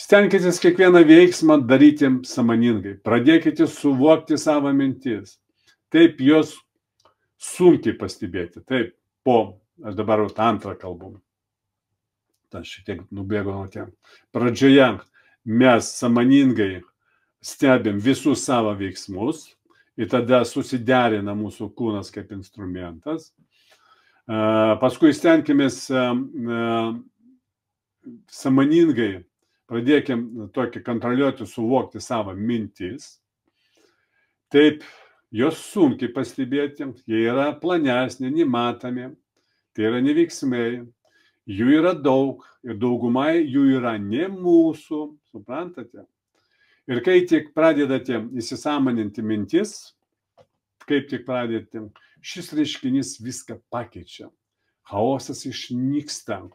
Stenkitės kiekvieną veiksmą daryti sąmoningai. Pradėkite suvokti savo mintis. Taip jos sunkiai pastebėti. Taip, aš dabar antrą kalbą. Aš šiek tiek nubėgau nuo ten. Pradžioje mes sąmoningai stebim visus savo veiksmus ir tada susiderina mūsų kūnas kaip instrumentas. Paskui stenkimės sąmoningai pradėkim tokį kontroliuoti, suvokti savo mintis. Taip, jos sunkiai pastebėti, jie yra planesni, nematomi, tai yra neveiksmai, jų yra daug ir daugumai jų yra ne mūsų, suprantate? Ir kai tik pradedate įsisąmoninti mintis, kaip tik pradedate, šis reiškinys viską pakeičia. Chaosas išnyksta.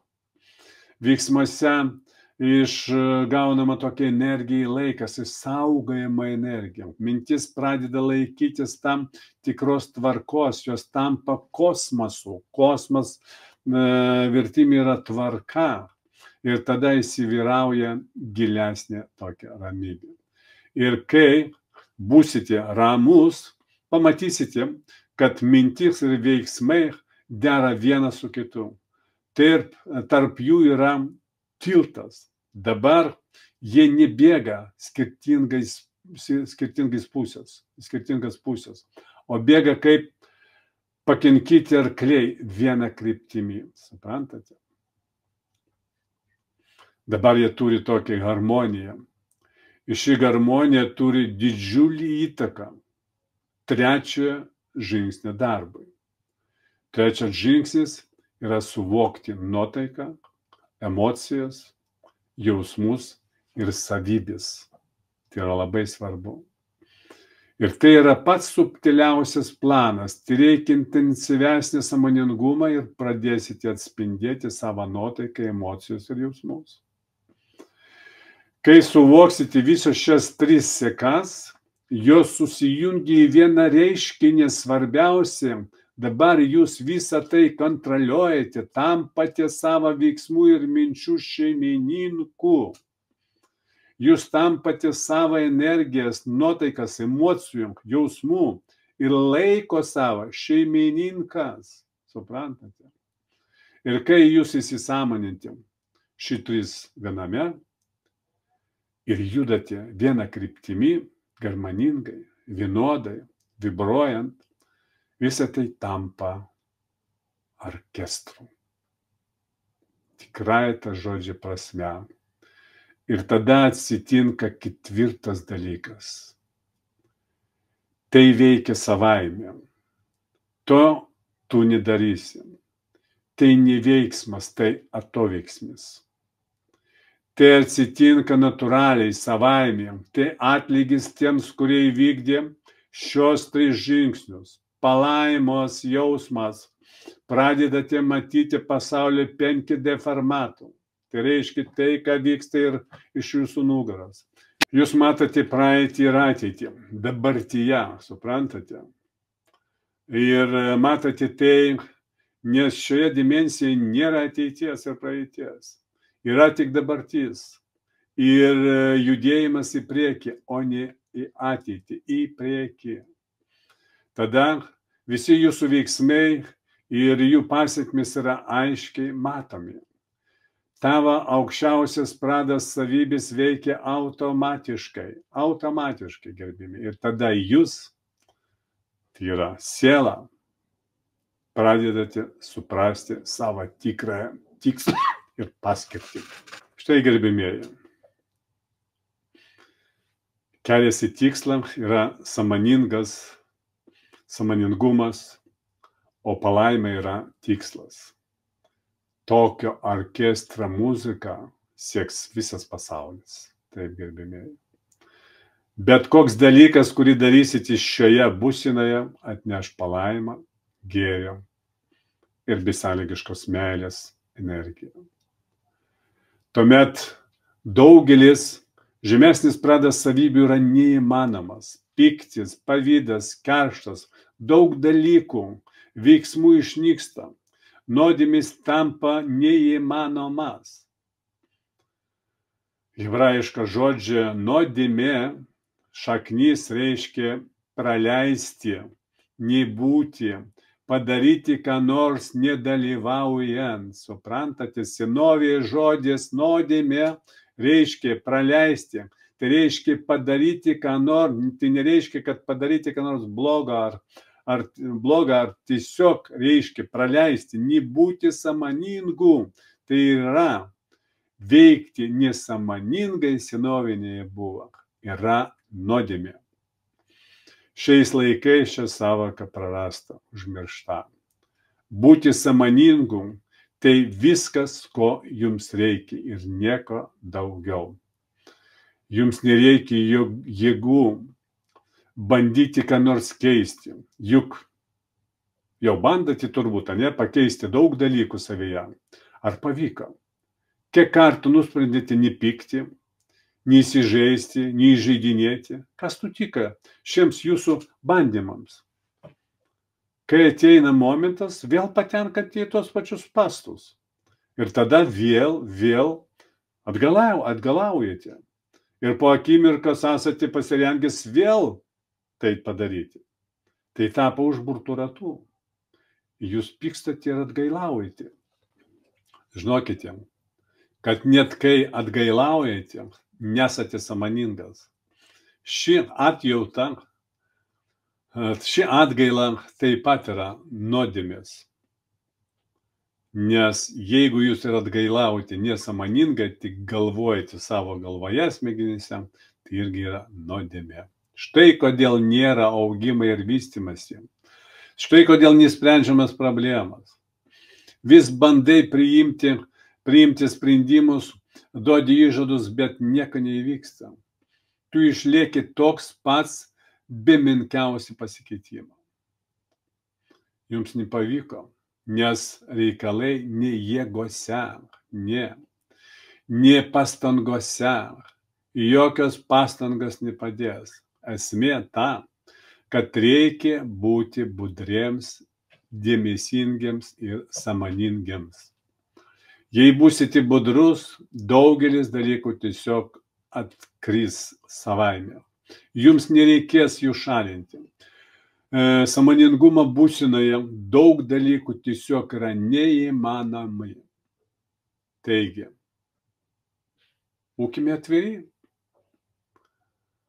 Veiksmuose išgaunama tokia energija, laikas, išsaugojama energija. Mintis pradeda laikytis tam tikros tvarkos, jos tampa kosmosu. Kosmos vertime yra tvarka. Ir tada įsivyrauja gilesnė tokia ramybė. Ir kai būsite ramus, pamatysite, kad mintis ir veiksmai dera vienas su kitu. Tarp jų yra tiltas. Dabar jie nebėga skirtingas pusės, o bėga kaip pakinkyti arkliai vieną kryptimį. Suprantate? Dabar jie turi tokią harmoniją. Ir ši harmonija turi didžiulį įtaką trečiojo žingsnio darbui. Trečias žingsnis yra suvokti nuotaiką, emocijas, jausmus ir savybės. Tai yra labai svarbu. Ir tai yra pats subtiliausias planas. Tai reikia intensyvesnį sąmoningumą ir pradėsite atspindėti savo nuotaiką, emocijos ir jausmus. Kai suvoksite visas šias 3 sekas, jos susijungia į vieną reiškinį svarbiausia. Dabar jūs visą tai kontroliuojate, tampate savo veiksmų ir minčių šeimininku. Jūs tampate savo energijas, nuotaikas, emocijų, jausmų ir laiko savo šeimininkas. Suprantate? Ir kai jūs įsisąmoninti šį 3 viename ir judate vieną kryptimį, harmoningai, vienodai, vibruojant, visą tai tampa orkestru. Tikrai ta žodžio prasme. Ir tada atsitinka 4 dalykas. Tai veikia savaime. To tu nedarysi. Tai ne veiksmas, tai atoveiksmis. tai atsitinka natūraliai, savaime. Tai atlygis tiems, kurie įvykdė šios 3 žingsnius. Palaimos jausmas. Pradedate matyti pasaulį 5D formatu. Tai reiškia tai, ką vyksta ir iš jūsų nugaros. Jūs matote praeitį ir ateitį, dabartyje, suprantate? Ir matote tai, nes šioje dimensijoje nėra ateities ir praeities. Yra tik dabartis. Ir judėjimas į priekį, o ne į ateitį, į priekį. Tada visi jūsų veiksmai ir jų pasiekmes yra aiškiai matomi. Tavo aukščiausias pradas savybės veikia automatiškai, gerbimi. Ir tada jūs, tai yra siela, pradedate suprasti savo tikrąją tikslą ir paskirtį. Štai, gerbimieji, kelias į tikslą yra sąmoningumas, o palaima yra tikslas. Tokio orkestro muziką sieks visas pasaulis. Taip, gerbimieji. Bet koks dalykas, kurį darysite šioje būsenoje, atneš palaimą, gėrio ir besąlygiškos meilės energiją. Tuomet daugelis žemesnis pradas savybių yra neįmanomas. Piktis, pavydas, kerštas, daug dalykų, veiksmų išnyksta. Nuodėmis tampa neįmanomas. Hebrajiška žodžio nuodėmė šaknis reiškia praleisti, nebūti, padaryti ką nors nedalyvaujant. Suprantate, senovėje žodis nuodėmė reiškia praleisti. Tai reiškia padaryti ką nors, tai nereiškia, kad padaryti ką nors blogo ar tiesiog reiškia praleisti, nebūti sąmoningu. Tai yra veikti nesąmoningai senovinėje buvo. Yra nuodėmė. Šiais laikais šią sąvoką prarasta, užmiršta. Būti sąmoningu – tai viskas, ko jums reikia ir nieko daugiau. Jums nereikia jėgų bandyti ką nors keisti. Juk jau bandote turbūt, pakeisti daug dalykų savyje. Ar pavyko? Kiek kartų nusprendėte nepykti, neįsižeisti, neįžeidinėti? Kas nutiko šiems jūsų bandymams? Kai ateina momentas, vėl patenkate į tos pačius spąstus. Ir tada vėl atgalaujate. Ir po akimirkos esate pasirengęs vėl tai padaryti. Tai tapo užburtų ratų. Jūs pykstate ir atgailaujate. Žinokite, kad net kai atgailaujate, nesate sąmoningas. Ši atgaila taip pat yra nuodėmės. Nes jeigu jūs ir atgailaujate nesąmoningai, tik galvojate savo galvoje smegenyse, tai irgi yra nuodėmė. Štai kodėl nėra augimo ir vystymasi. Štai kodėl nesprendžiamas problemas. Vis bandai priimti sprendimus, duodi įžadus, bet nieko neįvyksta. Tu išlieki toks pats be menkiausių pasikeitimų. Jums nepavyko, nes reikalai ne jėgose, ne pastangose. Jokios pastangas nepadės. Esmė ta, kad reikia būti budriems, dėmesingiems ir sąmoningiams. Jei būsite budrus, daugelis dalykų tiesiog atkris savaime. Jums nereikės jų šalinti. Sąmoningumo būsenoje daug dalykų tiesiog yra neįmanomi. Taigi, būkime atviri.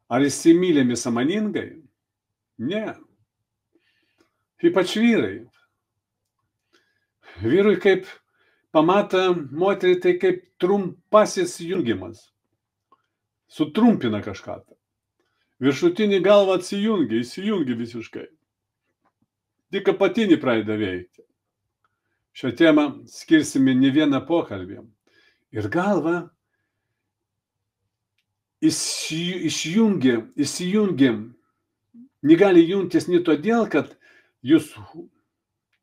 Ar įsimylėme sąmoningai? Ne. Ypač vyrai. Vyrui kaip pamata moterį, tai kaip trumpasis jungimas. Sutrumpina kažką. Viršutinį galvą įsijungia visiškai. Tik apatinį pradeda veikti. Šią temą skirsime ne vieną pokalbį. Ir galva įsijungia, negali jungtis ne todėl, kad jūs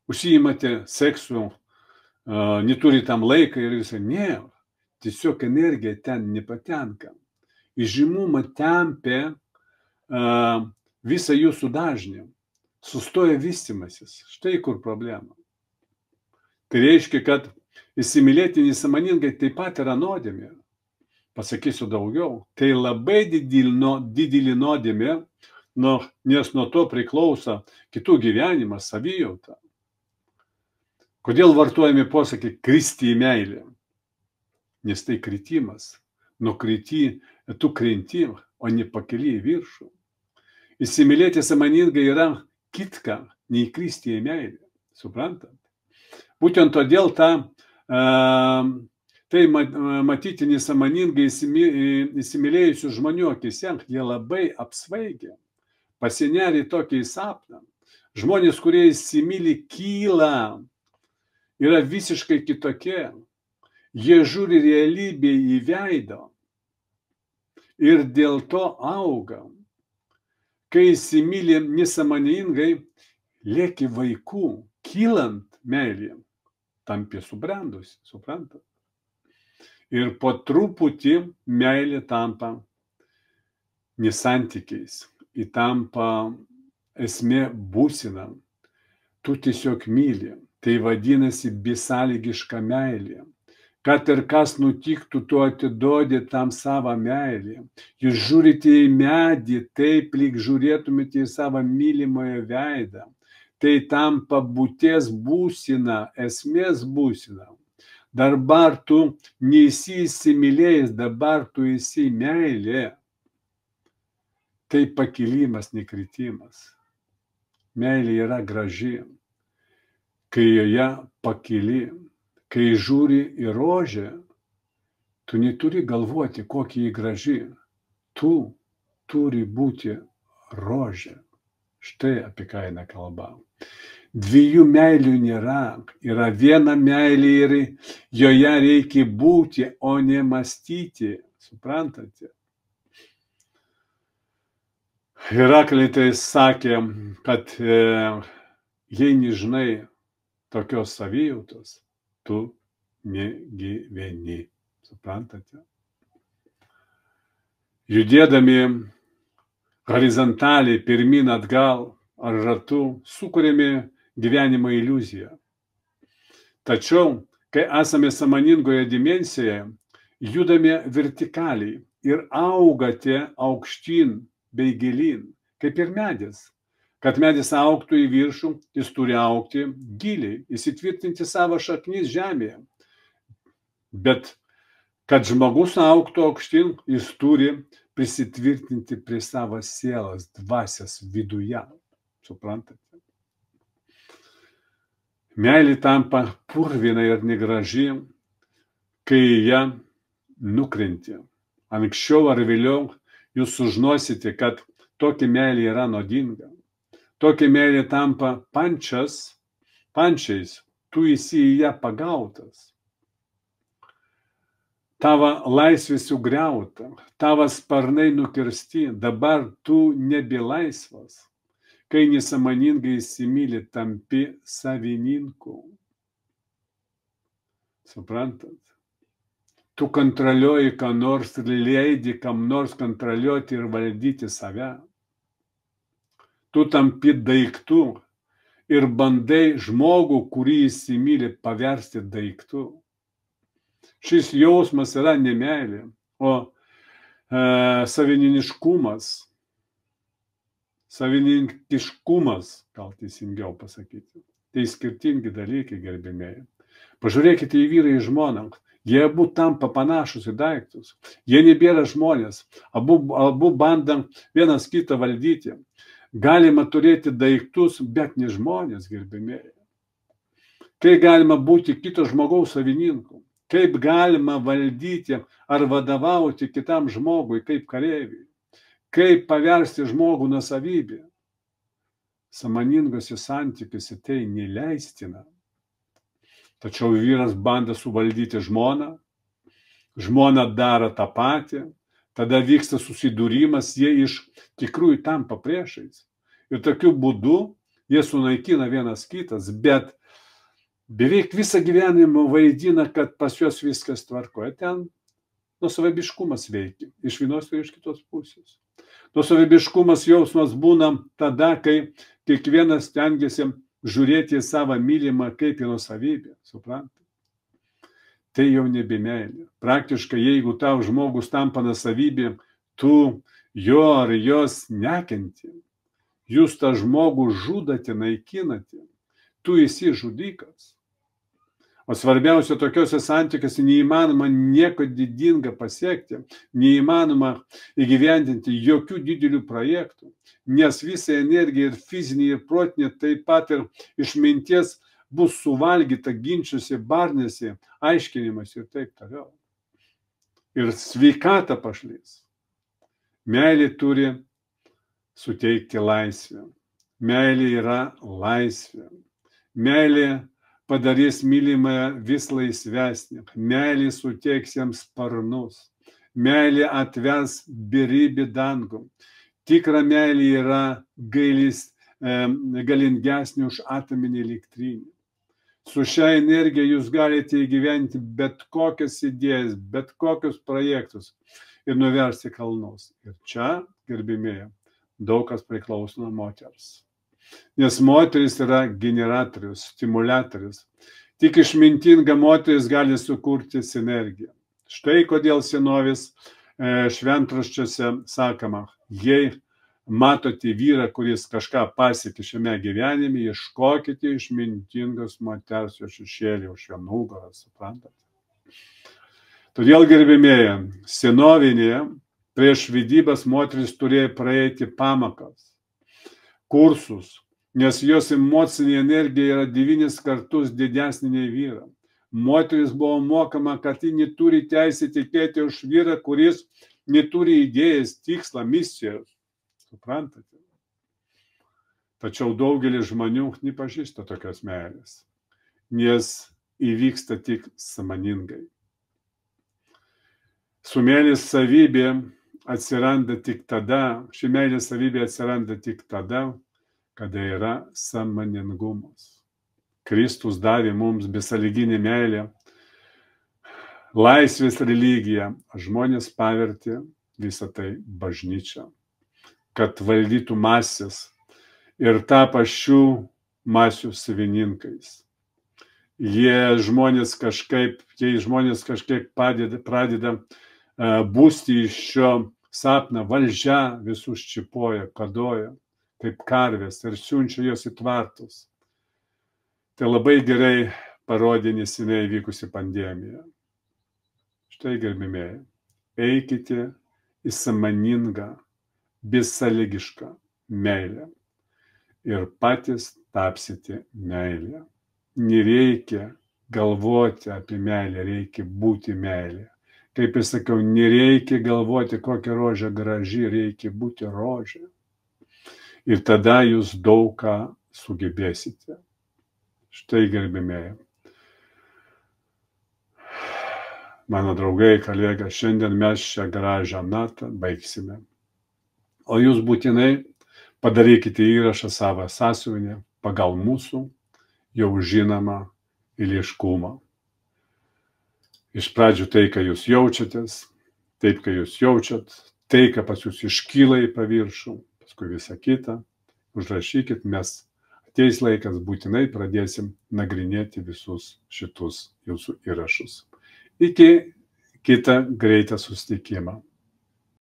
užsiimate seksu, neturi tam laiką ir visą. Ne, tiesiog energija ten nepatenka. Įžymumą tempia visą jūsų dažnį. Sustoja vystymasis. Štai kur problema. Tai reiškia, kad įsimylėti nesąmoningai taip pat yra nuodėmė. Pasakysiu daugiau. Tai labai didelį nuodėmė, nes nuo to priklauso kitų gyvenimas, savijauta. Kodėl vartojami posakiai kristi į meilę? Nes tai kritimas. Nukriti, tu krenti, o ne pakeli į viršų. Įsimylėti sąmoningai yra kitka, nei kristi į meilę. Suprantat? Būtent todėl tai matyti nesąmoningai įsimylėjusių žmonių akise, jie labai apsvaigia, pasineria į tokį sapną. Žmonės, kurie įsimyli, kyla, yra visiškai kitokie. Jie žiūri realybę į veidą ir dėl to auga. Kai įsimyli nesąmoningai, lieki vaikų, kylant meilėm, tampi subrendusi, suprantat? Ir po truputį meilė tampa nesantykiais, įtampa esmė būsina. Tu tiesiog myli. Tai vadinasi besąlygiška meilė. Kad ir kas nutiktų, tu atiduodi tam savo meilę. Jūs žiūrite į medį taip, lyg žiūrėtumėte į savo mylimojo veidą. Tai tampa būties būsina, esmės būsina. Dabar tu neisi įsimylėjęs, dabar tu esi meilė. Tai pakilimas, nekritimas. Meilė yra graži. Kai joje pakili, kai žiūri į rožę, tu neturi galvoti, kokia ji graži. Tu turi būti rožė. Štai apie ką eina kalba. Dviejų meilių nėra. Yra viena meilė ir joje reikia būti, o ne mąstyti. Suprantate? Heraklitas sakė, kad jei nežinai tokios savijautos, tu negyveni. Suprantate? Judėdami horizontaliai pirmin atgal ar ratu sukuriame gyvenimo iliuziją. Tačiau, kai esame sąmoningoje dimensijoje, judame vertikaliai ir augate aukštyn bei gilyn, kaip ir medis. Kad medis augtų į viršų, jis turi augti giliai, įsitvirtinti savo šaknis žemėje. Bet kad žmogus augtų aukštyn, jis turi prisitvirtinti prie savo sielos, dvasios viduje. Suprantate? Meilė tampa purvina ir negraži, kai ją nukrenti. Anksčiau ar vėliau jūs sužinosite, kad tokia meilė yra nuodinga. Tokia meilė tampa pančiais, tu esi į ją pagautas. Tavo laisvė sugriauta, tavo sparnai nukirsti, dabar tu nebelaisvas. Kai nesąmoningai įsimyli, tampi savininku. Suprantat? Tu kontroliuoji, ką nors leidi, kam nors kontroliuoti ir valdyti save. Tu tampi daiktų ir bandai žmogų, kurį įsimyli, paversti daiktų. Šis jausmas yra ne meilė, o savininkiškumas, gal teisingiau pasakyti. Tai skirtingi dalykai, gerbimieji. Pažiūrėkite į vyrą, į žmoną. Jie abu tampa panašus į daiktus. Jie nebėra žmonės. Abu bandam vienas kitą valdyti. Galima turėti daiktus, bet ne žmonės, gerbimieji. Kaip galima būti kito žmogaus savininku? Kaip galima valdyti ar vadovauti kitam žmogui kaip kareiviui? Kaip paversti žmogų nuosavybę? Sąmoningose santykiuose tai neleistina. Tačiau vyras bando suvaldyti žmoną, žmona daro tą patį, tada vyksta susidūrimas, jie iš tikrųjų tampa priešais. Ir tokiu būdu jie sunaikina vienas kitas, bet beveik visą gyvenimą vaidina, kad pas juos viskas tvarkoja. Ten nuosavybiškumas veikia iš vienos ir iš kitos pusės. Nuosavybiškumas jausmas būna tada, kai kiekvienas stengiasi žiūrėti į savo mylimą kaip į nuosavybę, suprantate? Tai jau nebe meilė. Praktiškai, jeigu tau žmogus tampa nuosavybė, tu jo ar jos nekenti. Jūs tą žmogų žudate, naikinate. Tu esi žudikas. O svarbiausia, tokiuose santykiuose neįmanoma nieko didinga pasiekti, neįmanoma įgyvendinti jokių didelių projektų, nes visa energija ir fizinė, ir protinė, taip pat ir išminties bus suvalgyta ginčiuose, barnėse, aiškinimas ir taip toliau. Ir sveikata pašlys. Meilė turi suteikti laisvę. Meilė yra laisvė. Meilė padarys mylimąją vis laisvesnį. Meilė suteiks jiems sparnus. Meilė atves beribį dangų. Tikra meilė yra galingesnė už atominį elektrinę. Su šia energija jūs galite įgyventi bet kokias idėjas, bet kokius projektus ir nuversti kalnus. Ir čia, gerbimieji, daug kas priklauso nuo moters. Nes moteris yra generatorius, stimuliatorius. Tik išmintinga moteris gali sukurti sinergiją. Štai kodėl senovės šventraščiuose sakoma, jei matote vyrą, kuris kažką pasiekė šiame gyvenime, ieškokite išmintingos moters jo šešėlį už jo nugarą, suprantate? Todėl, gerbimieji, senovinėje prieš vedybas moteris turėjo praeiti pamokas, kursus, nes jos emocinė energija yra 9 kartus didesnė nei vyra. Moteris buvo mokama, kad ji neturi teisę tikėti už vyrą, kuris neturi idėjas, tikslą, misijos. Suprantate? Tačiau daugelis žmonių nepažįsta tokios meilės, nes įvyksta tik sąmoningai. Su meilės savybė atsiranda tik tada, ši meilės savybė atsiranda tik tada, kada yra sąmoningumas. Kristus davė mums besąlyginę meilę, laisvės religiją, žmonės pavertė visą tai bažnyčią, kad valdytų masės ir tapo šių masių savininkais. Jei žmonės kažkaip pradeda būsti iš šio sapną, valdžia visus čipoja, kadoja, kaip karvės ir siunčia jos į tvartus. Tai labai gerai parodė neseniai vykusi pandemija. Štai, gerbimieji, eikite į sąmoningą, besąlygišką meilę ir patys tapsite meilę. Nereikia galvoti apie meilę, reikia būti meilė. Kaip ir sakiau, nereikia galvoti, kokia rožė graži, reikia būti rožė. Ir tada jūs daug ką sugebėsite. Štai, gerbimieji, mano draugai, kolega, šiandien mes šią gražią natą baigsime. O jūs būtinai padarykite įrašą savo sąsiuvinį pagal mūsų jau žinomą eiliškumą. Iš pradžių tai, ką jūs jaučiatės, taip, ką jūs jaučiat, tai, ką pas jūs iškyla į paviršų, paskui visą kitą, užrašykit, mes ateis laikas, būtinai pradėsim nagrinėti visus šitus jūsų įrašus. Iki kitą greitą susitikimą.